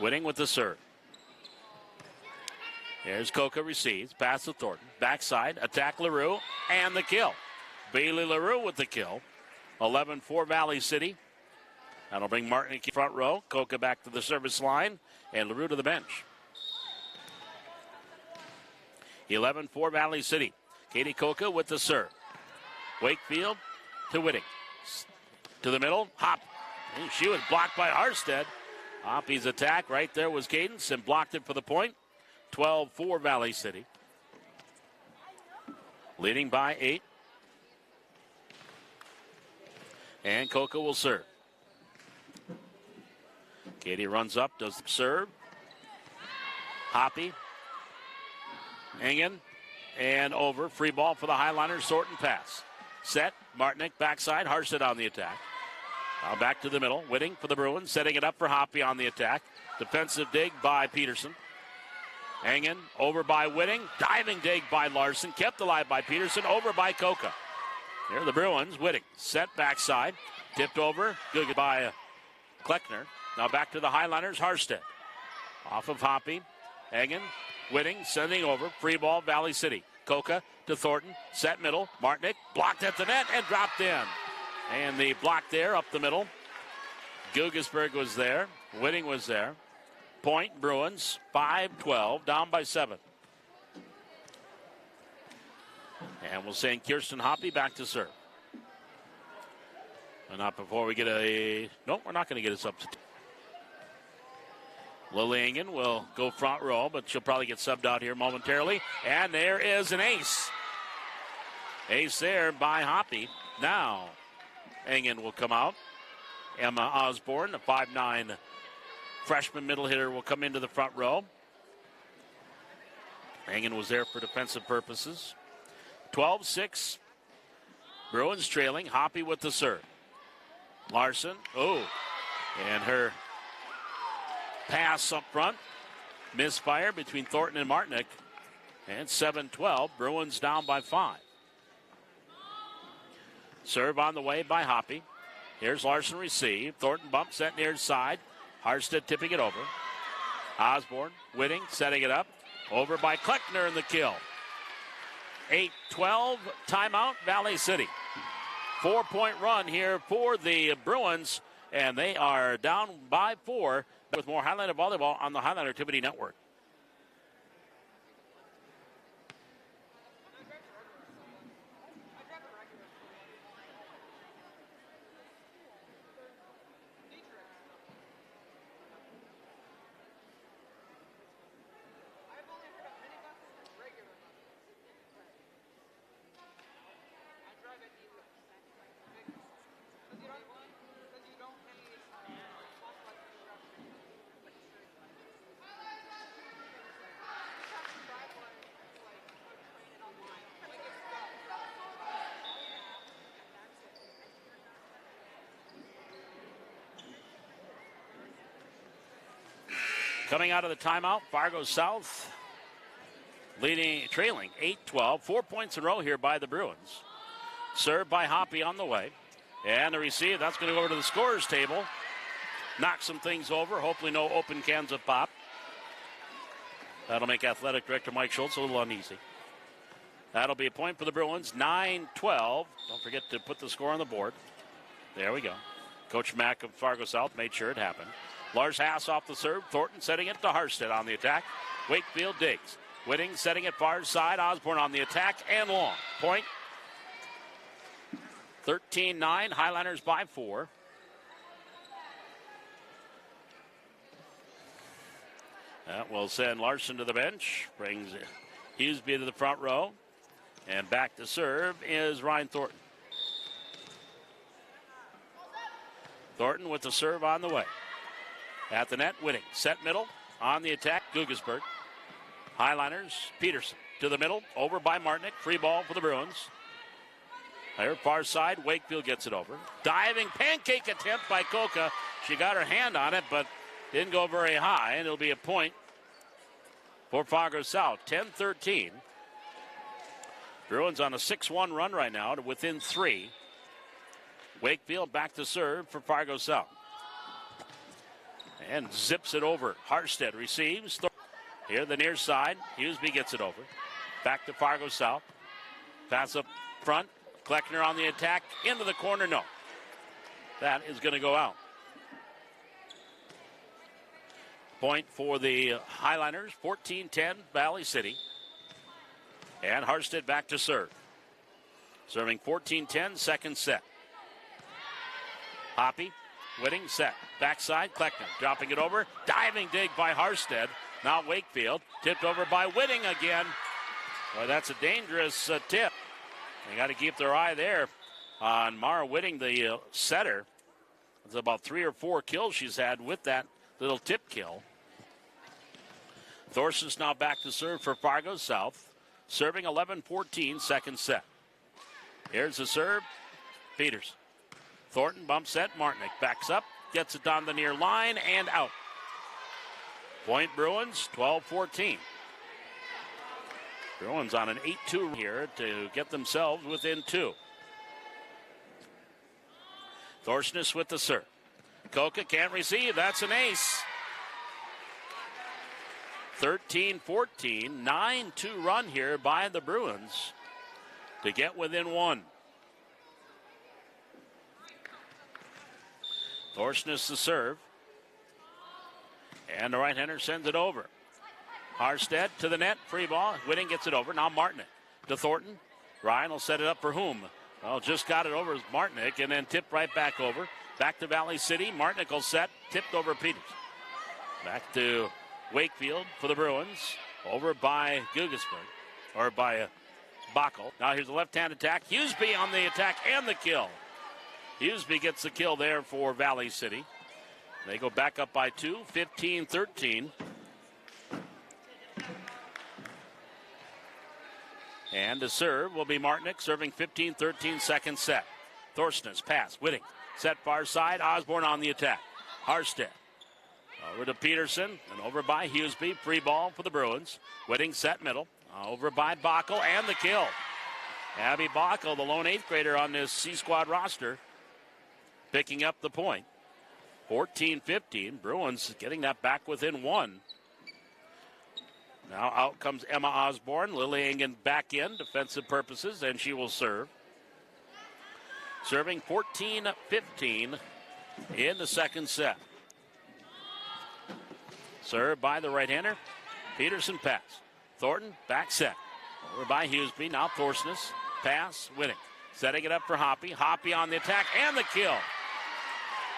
Whitting with the serve. Here's Coca receives. Pass to Thornton. Backside. Attack LaRue. And the kill. Bailey LaRue with the kill. 11-4 Valley City. That'll bring Martin front row. Coca back to the service line. And LaRue to the bench. 11-4 Valley City. Katie Coca with the serve. Wakefield to Whitting. To the middle. Hop. She was blocked by Harstead. Hoppy's attack right there was Cadence and blocked it for the point. 12-4 Valley City. Leading by 8. And Coca will serve. Katie runs up, does the serve. Hoppy. Engen. And over. Free ball for the Highliners. Thornton pass. Set. Martinick backside. Harstead on the attack. Now back to the middle. Whitting for the Bruins. Setting it up for Hoppy on the attack. Defensive dig by Peterson. Engen over by Whitting. Diving dig by Larson. Kept alive by Peterson. Over by Coca. Here are the Bruins. Whitting. Set backside. Tipped over. Good by Kleckner. Now back to the Highliners. Harstead. Off of Hoppy. Engen. Whitting sending over. Free ball, Valley City. Coca to Thornton. Set middle. Martinick blocked at the net and dropped in. And the block there up the middle. Guggesberg was there. Whitting was there. Point, Bruins, 5-12, down by 7. And we'll send Kirsten Hoppy back to serve. And not before we get no, we're not going to get a substitute. Lily Engen will go front row, but she'll probably get subbed out here momentarily. And there is an ace. Ace there by Hoppy. Now, Engen will come out. Emma Osborne, the 5'9" freshman middle hitter, will come into the front row. Engen was there for defensive purposes. 12-6. Bruins trailing. Hoppy with the serve. Larson. Oh. And her pass up front. Misfire between Thornton and Martinick. And 7-12. Bruins down by 5. Serve on the way by Hoppy. Here's Larson receive. Thornton bump set near side. Harstead tipping it over. Osborne, Whitting, setting it up. Over by Kleckner in the kill. 8-12, timeout, Valley City. 4-point run here for the Bruins, and they are down by 4 with more Highlander volleyball on the Highland Activity Network. Coming out of the timeout, Fargo South trailing 8-12. 4 points in a row here by the Bruins. Served by Hoppy on the way. And the receive, that's going to go over to the scorer's table. Knock some things over. Hopefully no open cans of pop. That'll make Athletic Director Mike Schultz a little uneasy. That'll be a point for the Bruins. 9-12. Don't forget to put the score on the board. There we go. Coach Mack of Fargo South made sure it happened. Lars Haas off the serve. Thornton setting it to Harstead on the attack. Wakefield digs. Whitting setting it far side. Osborne on the attack and long. Point. 13-9. Highlanders by 4. That will send Larson to the bench. Brings Hughesby to the front row. And back to serve is Ryan Thornton. Thornton with the serve on the way. At the net, Whitting. Set middle. On the attack, Guggesberg. Highliners, Peterson. To the middle. Over by Martinick. Free ball for the Bruins. There, far side. Wakefield gets it over. Diving pancake attempt by Coca. She got her hand on it, but didn't go very high. And it'll be a point for Fargo South. 10-13. Bruins on a 6-1 run right now to within 3. Wakefield back to serve for Fargo South. And zips it over. Harstead receives. Here the near side. Hughesby gets it over. Back to Fargo South. Pass up front. Kleckner on the attack. Into the corner. No. That is going to go out. Point for the Highliners. 14-10 Valley City. And Harstead back to serve. Serving 14-10, second set. Hoppy, Whitting, set. Backside, Kleckner dropping it over. Diving dig by Harstead. Now Wakefield. Tipped over by Whitting again. Boy, that's a dangerous tip. They got to keep their eye there on Mara Whitting, the setter. It's about 3 or 4 kills she's had with that little tip kill. Thorson's now back to serve for Fargo South. Serving 11-14, second set. Here's the serve. Peters. Thornton bumps set. Martinick backs up. Gets it down the near line and out. Point Bruins, 12-14. Bruins on an 8-2 here to get themselves within 2. Thorsness with the serve. Koka can't receive. That's an ace. 13-14, 9-2 run here by the Bruins to get within 1. Thorsness the serve. And the right-hander sends it over. Harstead to the net, free ball. Whitting gets it over. Now Martinick to Thornton. Ryan will set it up for whom? Well, just got it over as Martinick and then tipped right back over. Back to Valley City. Martinick will set, tipped over Peters. Back to Wakefield for the Bruins. Over by Gugesberg, or by Bockel. Now here's the left-hand attack. Hughesby on the attack and the kill. Hughesby gets the kill there for Valley City. They go back up by 2, 15-13. And the serve will be Martinick, serving 15-13, second set. Thorsness, pass, Whitting. Set far side, Osborne on the attack. Harstead. Over to Peterson, and over by Hughesby. Free ball for the Bruins. Whitting set middle. Over by Bockel, and the kill. Abby Bockel, the lone 8th grader on this C-Squad roster, picking up the point. 14-15, Bruins getting that back within 1. Now out comes Emma Osborne. Lily Engen back in, defensive purposes, and she will serve. Serving 14-15 in the second set. Served by the right-hander. Peterson pass. Thornton back set. Over by Hughesby. Now Thorsness. Pass. Whitting. Setting it up for Hoppy. Hoppy on the attack and the kill.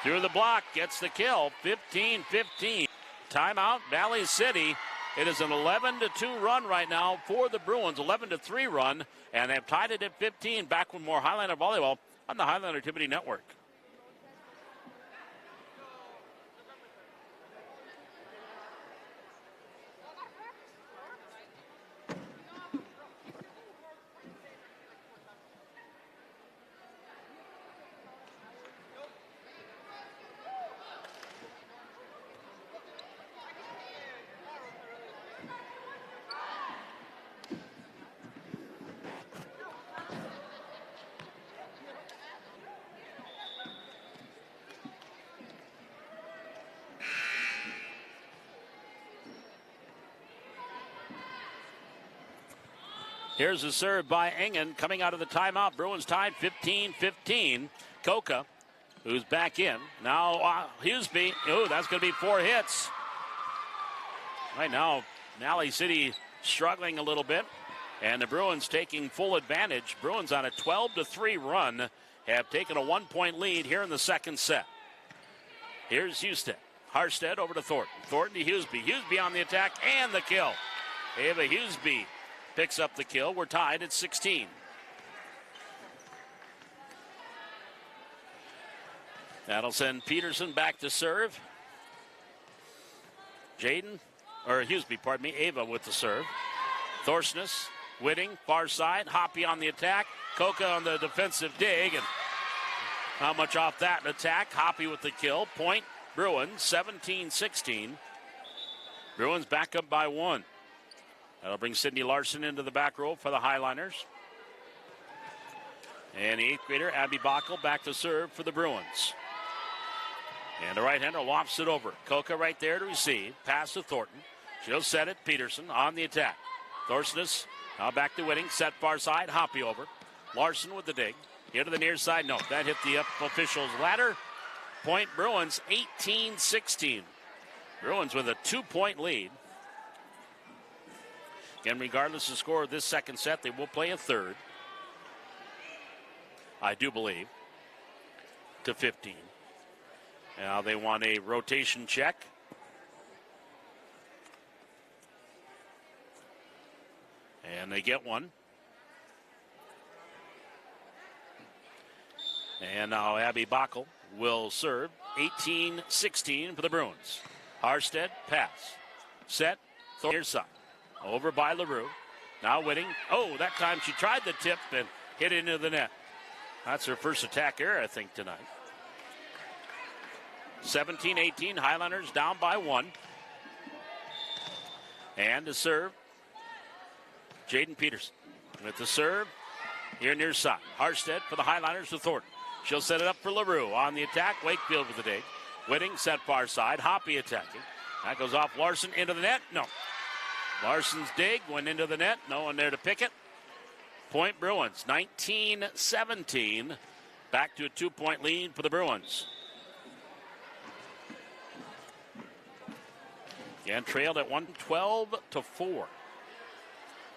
Through the block. Gets the kill. 15-15. Timeout. Valley City. It is an 11-2 run right now for the Bruins. 11-3 run. And they've tied it at 15. Back with more Highlander volleyball on the Highlander Activity Network. Here's a serve by Engen coming out of the timeout. Bruins tied 15-15. Koka, who's back in. Now Hughesby. Oh, that's going to be 4 hits. Right now, Valley City struggling a little bit. And the Bruins taking full advantage. Bruins on a 12-3 run have taken a 1-point lead here in the second set. Here's Houston. Harstead over to Thornton. Thornton to Hughesby. Hughesby on the attack and the kill. Ava Hughesby picks up the kill. We're tied at 16. That'll send Peterson back to serve. Ava with the serve. Thorsness, Whitting, far side. Hoppy on the attack. Koka on the defensive dig. And not much off that attack. Hoppy with the kill. Point, Bruins, 17-16. Bruins back up by 1. That'll bring Sydney Larson into the back row for the Highliners. And the 8th grader, Abby Bockel, back to serve for the Bruins. And the right-hander lofts it over. Koka right there to receive. Pass to Thornton. She'll set it. Peterson on the attack. Thorsness now back to Whitting. Set far side. Hoppy over. Larson with the dig. Here to the near side. No, that hit the up official's ladder. Point Bruins, 18-16. Bruins with a 2-point lead. Again, regardless of the score of this second set, they will play a third. I do believe. To 15. Now they want a rotation check. And they get one. And now Abby Bockel will serve. 18-16 for the Bruins. Harstead, pass. Set. Near side. Over by LaRue. Now Whitting. Oh, that time she tried the tip and hit into the net. That's her first attack error, I think, tonight. 17-18, Highlanders down by 1. And to serve, Jaden Peterson. With the serve, here near side. Harstead for the Highlanders to Thornton. She'll set it up for LaRue. On the attack, Wakefield with the dig. Whitting set far side. Hoppy attacking. That goes off Larson into the net. No. Larson's dig went into the net. No one there to pick it. Point Bruins, 19-17. Back to a 2-point lead for the Bruins. Again, trailed at 112-4.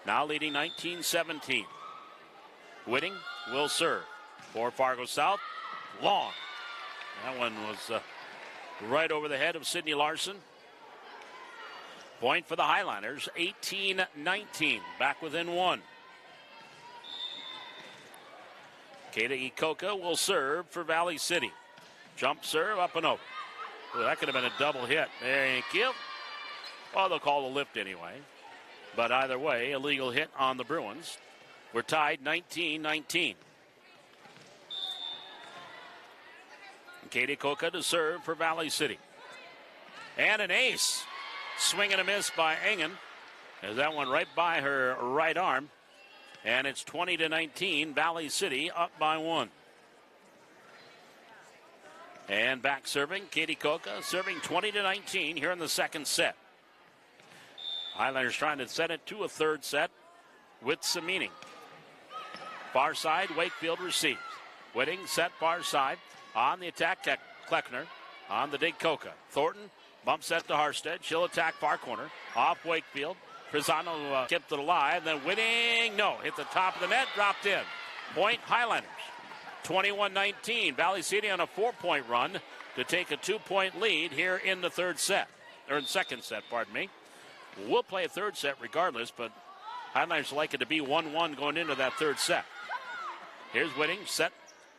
Now leading 19-17. Whitting will serve for Fargo South. Long. That one was right over the head of Sydney Larson. Point for the Highlanders, 18-19. Back within 1. Kata Ikoka will serve for Valley City. Jump serve up and over. Ooh, that could have been a double hit. Thank you. Well, they'll call the lift anyway. But either way, a legal hit on the Bruins. We're tied 19-19. Katie Coca to serve for Valley City. And an ace. Swing and a miss by Engen. As that one right by her right arm. And it's 20-19. Valley City up by 1. And back serving, Katie Coca serving 20-19 here in the second set. Highlanders trying to set it to a third set with some meaning. Far side, Wakefield receives. Whitting set far side. On the attack, Kleckner. On the dig, Coca. Thornton bump set to Harstead. She'll attack far corner. Off Wakefield. Frisano kept it alive. Then Whitting, no, hit the top of the net, dropped in. Point Highlanders. 21-19. Valley City on a 4-point run to take a 2-point lead here in the third set. Or in second set, pardon me. We'll play a third set regardless, but Highlanders like it to be 1-1 going into that third set. Here's Whitting, set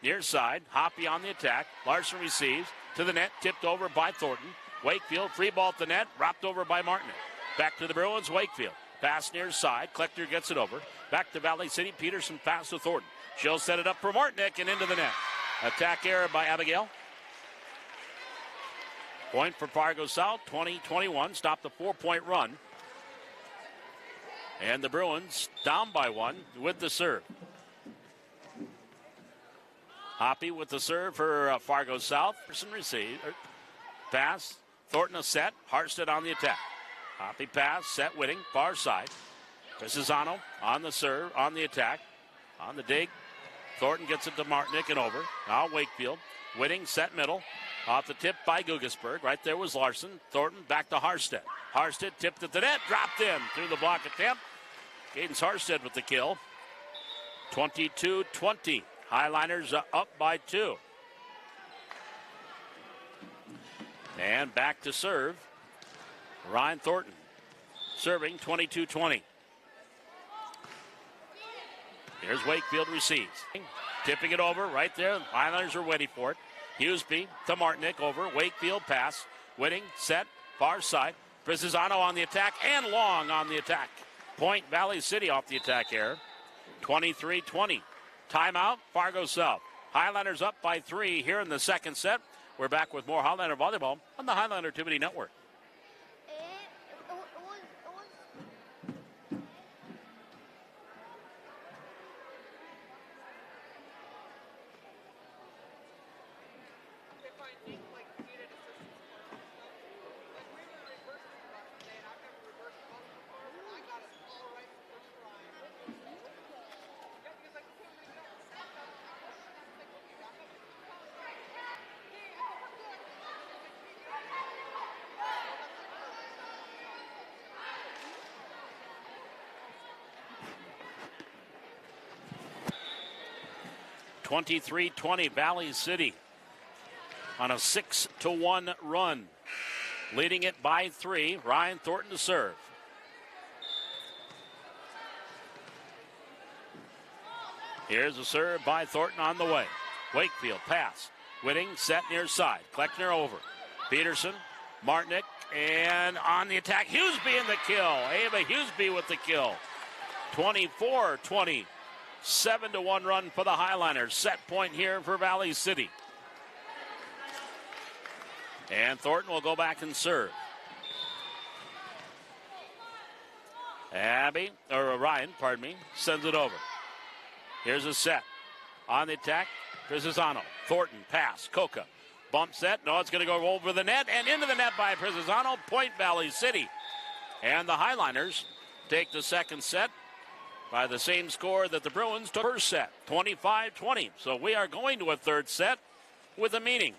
near side. Hoppy on the attack. Larson receives to the net, tipped over by Thornton. Wakefield, free ball at the net, wrapped over by Martinek. Back to the Bruins, Wakefield. Pass near side. Kleckner gets it over. Back to Valley City. Peterson pass to Thornton. She'll set it up for Martinek and into the net. Attack error by Abigail. Point for Fargo South, 20-21. Stopped the 4-point run. And the Bruins down by 1 with the serve. Hoppy with the serve for Fargo South. Person receive. Pass. Thornton a set. Harstead on the attack. Hoppy pass. Set Whitting. Far side. Frisano on the serve. On the attack. On the dig. Thornton gets it to Martinek and over. Now Wakefield. Whitting set middle. Off the tip by Gugasberg. Right there was Larson. Thornton back to Harstead. Harstead tipped at the net. Dropped in through the block attempt. Cadence Harstead with the kill. 22-20. Highlanders up by 2. And back to serve. Ryan Thornton serving 22-20. Here's Wakefield receives. Tipping it over right there. Highlanders are waiting for it. Hughesby to Martinek over. Wakefield pass. Whitting set. Far side. Frisano on the attack and Long on the attack. Point Valley City off the attack error. 23-20. Timeout, Fargo South. Highlanders up by 3 here in the second set. We're back with more Highlander volleyball on the Highlander Activity Network. (23-20) Valley City on a 6-1 run, leading it by 3. Ryan Thornton to serve. Here's a serve by Thornton on the way. Wakefield pass. Whitting set near side. Kleckner over. Peterson Martinick, and on the attack, Hughesby in the kill. Ava Hughesby with the kill. 24-20. 7-1 run for the Highliners. Set point here for Valley City. And Thornton will go back and serve. Ryan, sends it over. Here's a set. On the attack, Prizziano. Thornton, pass, Coca. Bump set, no, it's going to go over the net and into the net by Prizziano. Point Valley City. And the Highliners take the second set by the same score that the Bruins took first set, 25-20. So we are going to a third set with a meaning.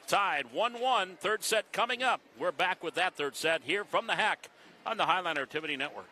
Tied 1-1, third set coming up. We're back with that third set here from the Hack on the Highliner Activity Network.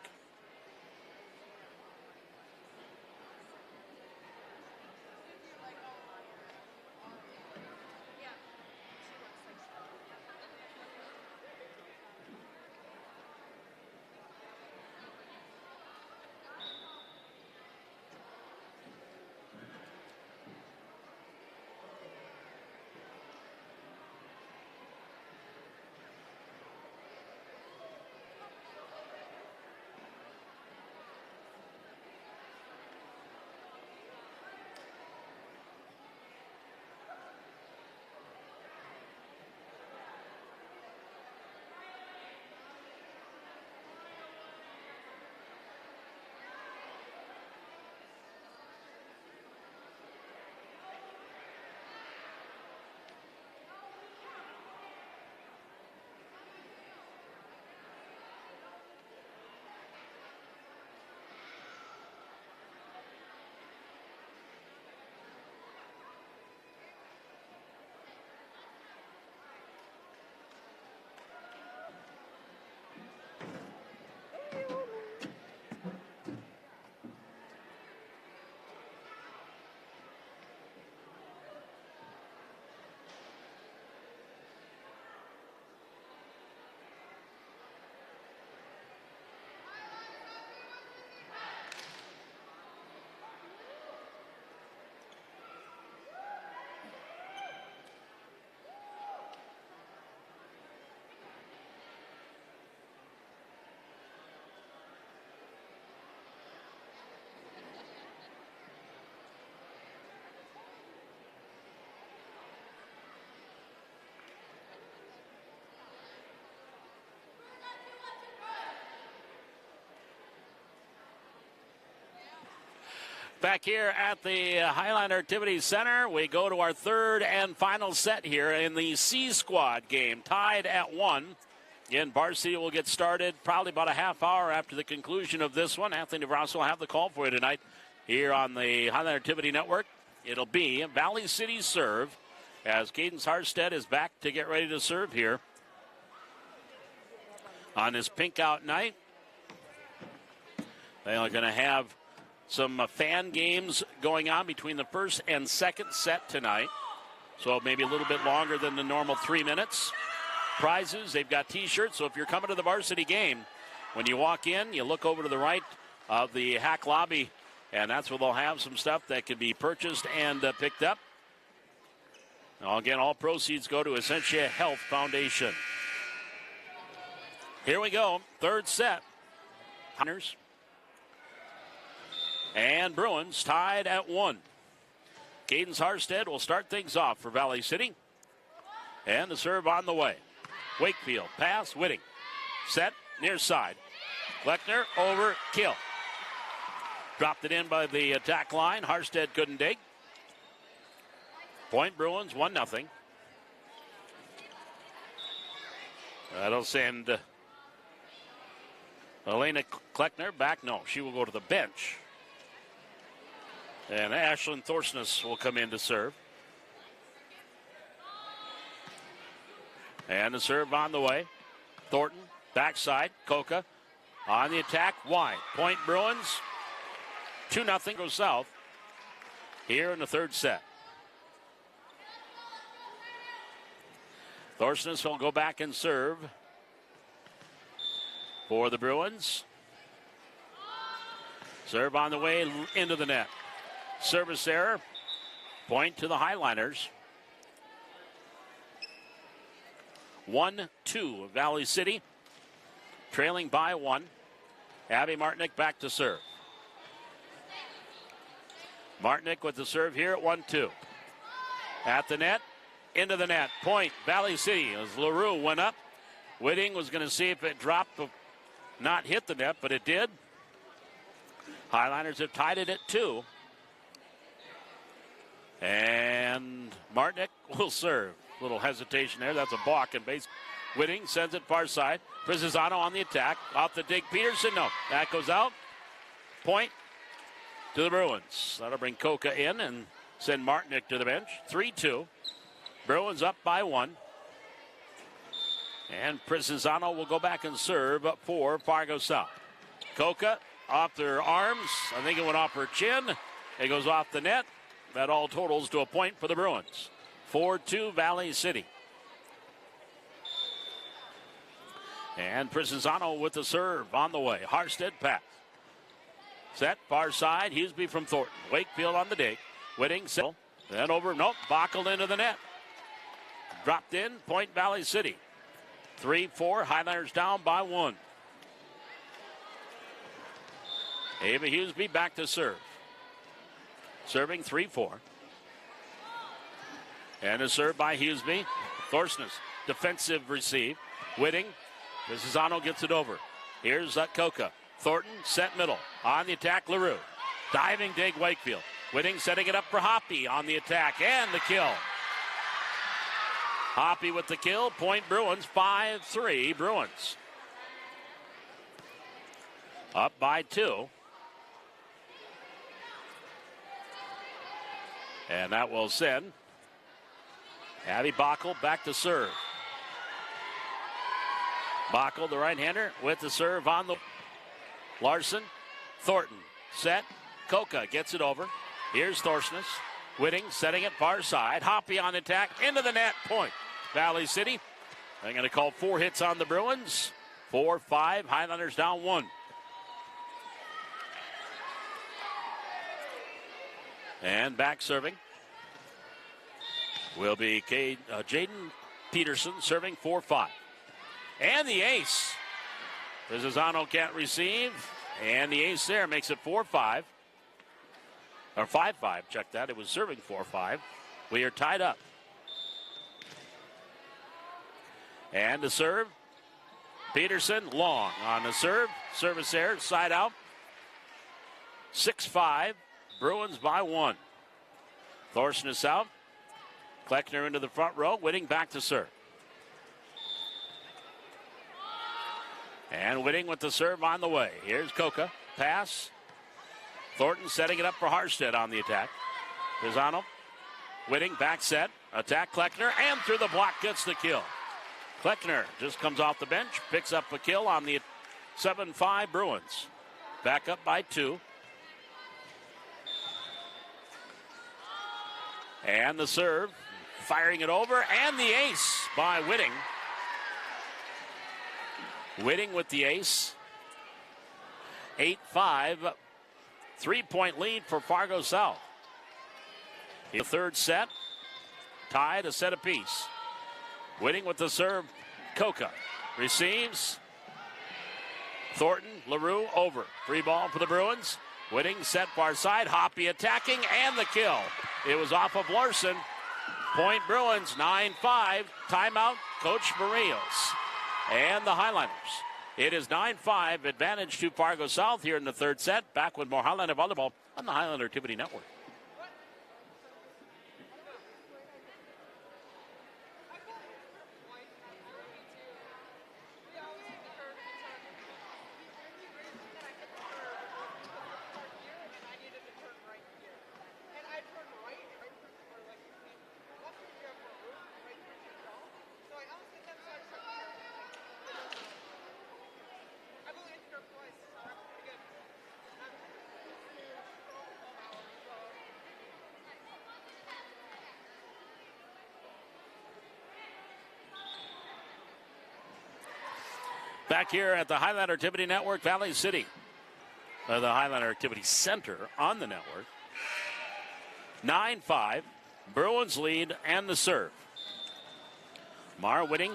Back here at the Highliner Activity Center, we go to our third and final set here in the C Squad game, tied at 1. Again, varsity will get started probably about a half hour after the conclusion of this one. Anthony DeVros will have the call for you tonight here on the Highliner Activity Network. It'll be Valley City serve as Cadence Harstead is back to get ready to serve here on this pink out night. They are going to have some fan games going on between the first and second set tonight. So maybe a little bit longer than the normal 3 minutes. Prizes, they've got T-shirts. So if you're coming to the varsity game, when you walk in, you look over to the right of the Hack lobby, and that's where they'll have some stuff that can be purchased and picked up. Now, again, all proceeds go to Essentia Health Foundation. Here we go, third set. Hunters and Bruins tied at 1. Cadence Harstead will start things off for Valley City. And the serve on the way. Wakefield, pass, Whitting. Set, near side. Kleckner, over, kill. Dropped it in by the attack line. Harstead couldn't dig. Point Bruins, 1-0. That'll send Elena Kleckner back. No, she will go to the bench. And Ashlyn Thorsness will come in to serve. And the serve on the way. Thornton, backside, Coca. On the attack, wide. Point Bruins, 2-0 goes south here in the third set. Thorsness will go back and serve for the Bruins. Serve on the way into the net. Service error. Point to the Highliners. 1-2 Valley City, trailing by 1. Abby Martinick back to serve. Martinick with the serve here at 1-2. At the net, into the net. Point, Valley City, as LaRue went up. Whitting was going to see if it dropped, not hit the net, but it did. Highlanders have tied it at 2. And Martinick will serve. Little hesitation there. That's a balk and base. Whitting sends it far side. Prisizano on the attack. Off the dig. Peterson, no. That goes out. Point to the Bruins. That'll bring Coca in and send Martinick to the bench. 3-2. Bruins up by 1. And Prisizano will go back and serve for Fargo South. Coca off their arms. I think it went off her chin. It goes off the net. That all totals to a point for the Bruins. 4-2 Valley City. And Prisizano with the serve on the way. Harstead pass. Set far side. Huseby from Thornton. Wakefield on the dig. Whitting, then over. Nope. Bockled into the net. Dropped in. Point Valley City. 3-4. Highlanders down by 1. Ava Huseby back to serve. Serving 3-4. And a serve by Huseby. Thorsness. Defensive receive. Whitting. Prisizano gets it over. Here's Coca. Thornton set middle. On the attack, LaRue. Diving dig Wakefield. Whitting setting it up for Hoppy on the attack. And the kill. Hoppy with the kill. Point Bruins. 5-3 Bruins. Up by 2. And that will send Abby Bockel back to serve. Bockel, the right-hander, with the serve on the Larson. Thornton set. Coca gets it over. Here's Thorsness. Whitting setting it far side. Hoppy on attack. Into the net. Point. Valley City. They're going to call 4 hits on the Bruins. 4-5. Highlanders down 1. And back serving will be Jaden Peterson serving 4-5. And the ace. Prisizano can't receive. And the ace there makes it 4-5. Or 5-5. Check that. It was serving 4-5. We are tied up. And the serve. Peterson long on the serve. Service there. Side out. 6-5. Bruins by 1. Thorsness out. Kleckner into the front row. Whitting back to serve. And Whitting with the serve on the way. Here's Coca. Pass. Thornton setting it up for Harstead on the attack. Pisano. Whitting back set. Attack Kleckner. And through the block gets the kill. Kleckner just comes off the bench. Picks up a kill on the 7-5 Bruins. Back up by 2. And the serve. Firing it over. And the ace by Whitting. Whitting with the ace. 8-5. 3-point lead for Fargo South. The third set. Tied, a set apiece. Whitting with the serve. Coca receives. Thornton, LaRue over. Free ball for the Bruins. Whitting set far side. Hoppy attacking and the kill. It was off of Larson. Point Bruins 9-5. Timeout, Coach Barrios. And the Highlanders. It is 9-5 advantage to Fargo South here in the third set. Back with more Highlander volleyball on the Highlander Activity Network. Back here at the Highlander Activity Network, Valley City. The Highlander Activity Center on the network. 9-5. Bruins lead and the serve. Mara Whitting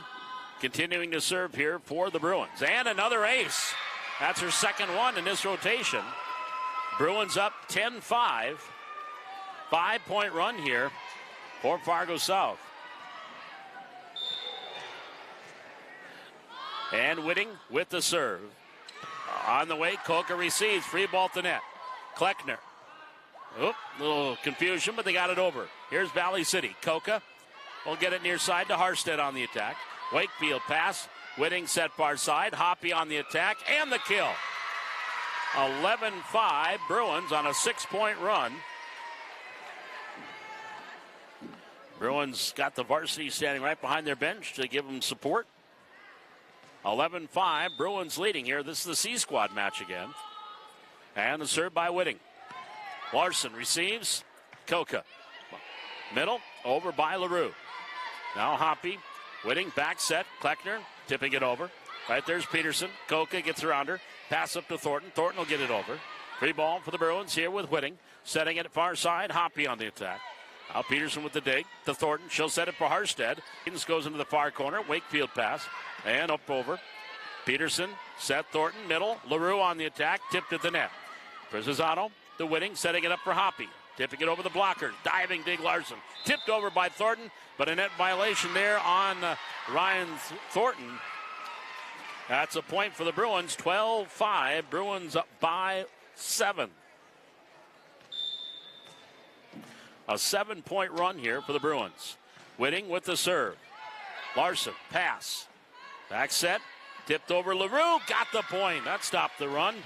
continuing to serve here for the Bruins. And another ace. That's her second one in this rotation. Bruins up 10-5. 5-point run here for Fargo South. And Whitting with the serve. On the way, Koka receives. Free ball at the net. Kleckner. Oop, little confusion, but they got it over. Here's Valley City. Koka will get it near side to Harstead on the attack. Wakefield pass. Whitting set far side. Hoppy on the attack and the kill. 11-5. Bruins on a 6-point run. Bruins got the varsity standing right behind their bench to give them support. 11-5. Bruins leading here. This is the C squad match again. And the serve by Whitting. Larson receives. Koka. Middle. Over by LaRue. Now Hoppy. Whitting back set. Kleckner tipping it over. Right there's Peterson. Koka gets around her. Pass up to Thornton. Thornton will get it over. Free ball for the Bruins here with Whitting. Setting it far side. Hoppy on the attack. Now Peterson with the dig to Thornton. She'll set it for Harstead. Higgins goes into the far corner. Wakefield pass. And up over. Peterson set Thornton. Middle. LaRue on the attack. Tipped at the net. Prisizano to Whitting. Setting it up for Hoppy. Tipping it over the blocker. Diving dig Larson. Tipped over by Thornton. But a net violation there on Ryan Thornton. That's a point for the Bruins. 12-5. Bruins up by 7. A 7-point run here for the Bruins. Whitting with the serve. Larson, pass. Back set. Tipped over LaRue. Got the point. That stopped the run.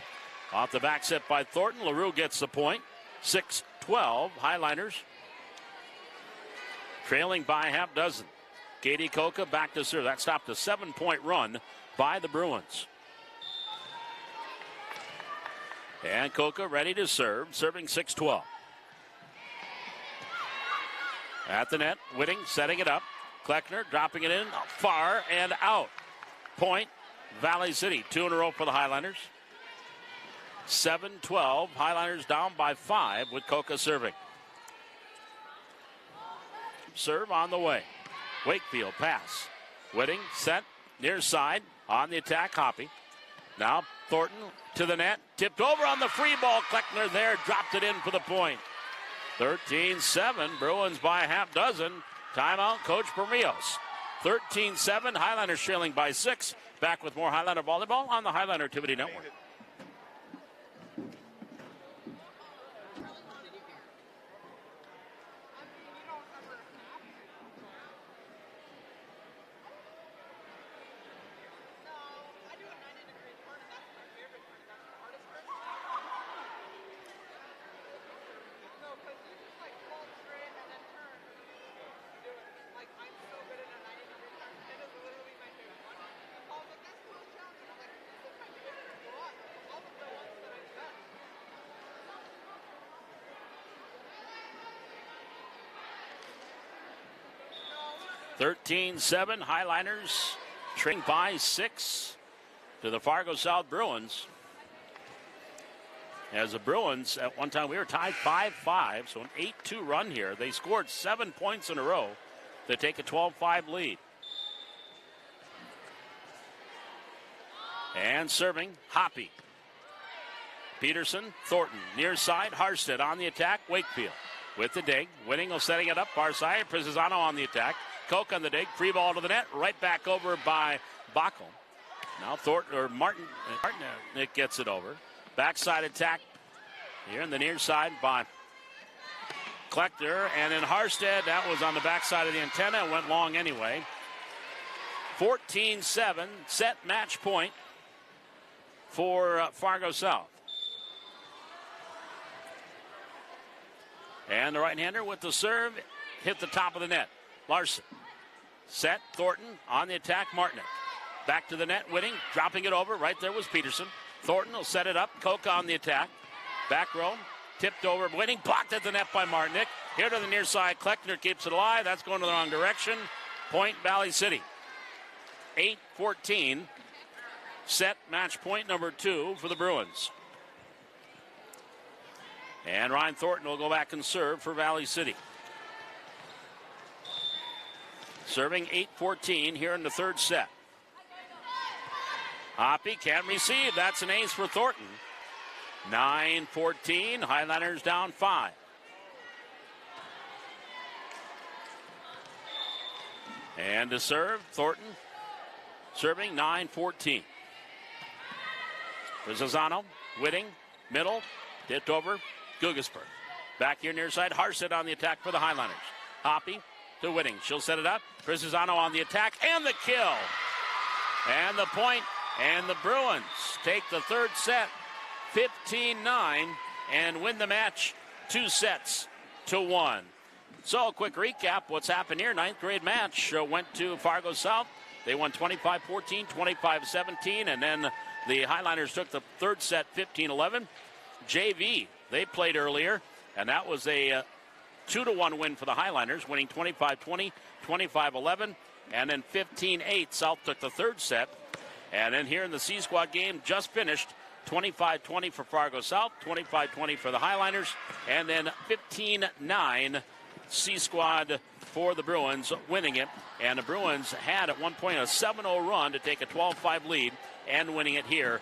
Off the back set by Thornton. LaRue gets the point. 6-12. Highliners trailing by half dozen. Katie Koka back to serve. That stopped a 7-point run by the Bruins. And Koka ready to serve. Serving 6-12. At the net, Whitting setting it up. Kleckner dropping it in far and out. Point, Valley City. 2 in a row for the Highlanders. 7-12. Highlanders down by 5 with Koka serving. Serve on the way. Wakefield pass. Whitting set near side on the attack. Hoppy. Now Thornton to the net. Tipped over on the free ball. Kleckner there. Dropped it in for the point. 13-7. Bruins by a half dozen. Timeout, Coach Bermios. 13-7. Highlanders trailing by 6. Back with more Highlander volleyball on the Highlander Activity Network. (13-7). Highliners trailing by 6 to the Fargo South Bruins. As the Bruins, at one time we were tied 5-5, so an 8-2 run here. They scored 7 points in a row to take a 12-5 lead. And serving, Hoppy. Peterson, Thornton, near side, Harstead on the attack, Wakefield with the dig. Whitting will setting it up, far side, Prisizano on the attack. Koch on the dig, free ball to the net, right back over by Backel. Now Thornton, or Martin Nick gets it over. Backside attack here in the near side by Kleckner. And in Harstead, that was on the backside of the antenna, went long anyway. 14-7, set match point for Fargo South. And the right-hander with the serve, hit the top of the net. Larson, set, Thornton on the attack, Martinick. Back to the net, Whitting, dropping it over. Right there was Peterson. Thornton will set it up, Koka on the attack. Back row, tipped over, Whitting, blocked at the net by Martinick. Here to the near side, Kleckner keeps it alive. That's going to the wrong direction. Point, Valley City. 8-14, set match point number 2 for the Bruins. And Ryan Thornton will go back and serve for Valley City. Serving 8-14 here in the third set. Hoppy can't receive. That's an ace for Thornton. 9-14. Highlanders down 5. And to serve, Thornton serving 9-14. Rizzazzano, Whitting, middle, tipped over, Gugesberg. Back here near side, Harset on the attack for the Highlanders. Hoppy to Whitting. She'll set it up. Rizzazzano on the attack and the kill. And the point, and the Bruins take the third set 15-9 and win the match 2-1. So a quick recap what's happened here. 9th grade match went to Fargo South. They won 25-14, 25-17, and then the Highlanders took the third set 15-11. JV, they played earlier, and that was a 2-1 win for the Highlanders, winning 25-20, 25-11, and then 15-8. South took the third set. And then here in the C Squad game, just finished, 25-20 for Fargo South, 25-20 for the Highlanders, and then 15-9 C Squad for the Bruins, winning it. And the Bruins had at one point a 7-0 run to take a 12-5 lead and winning it here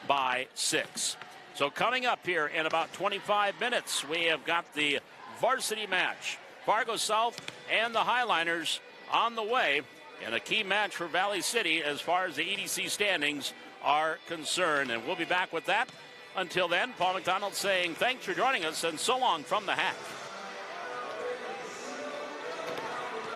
by 6. So coming up here in about 25 minutes, we have got the varsity match. Fargo South and the Highlanders on the way in a key match for Valley City as far as the EDC standings are concerned. And we'll be back with that. Until then, Paul McDonald saying thanks for joining us and so long from the Hack.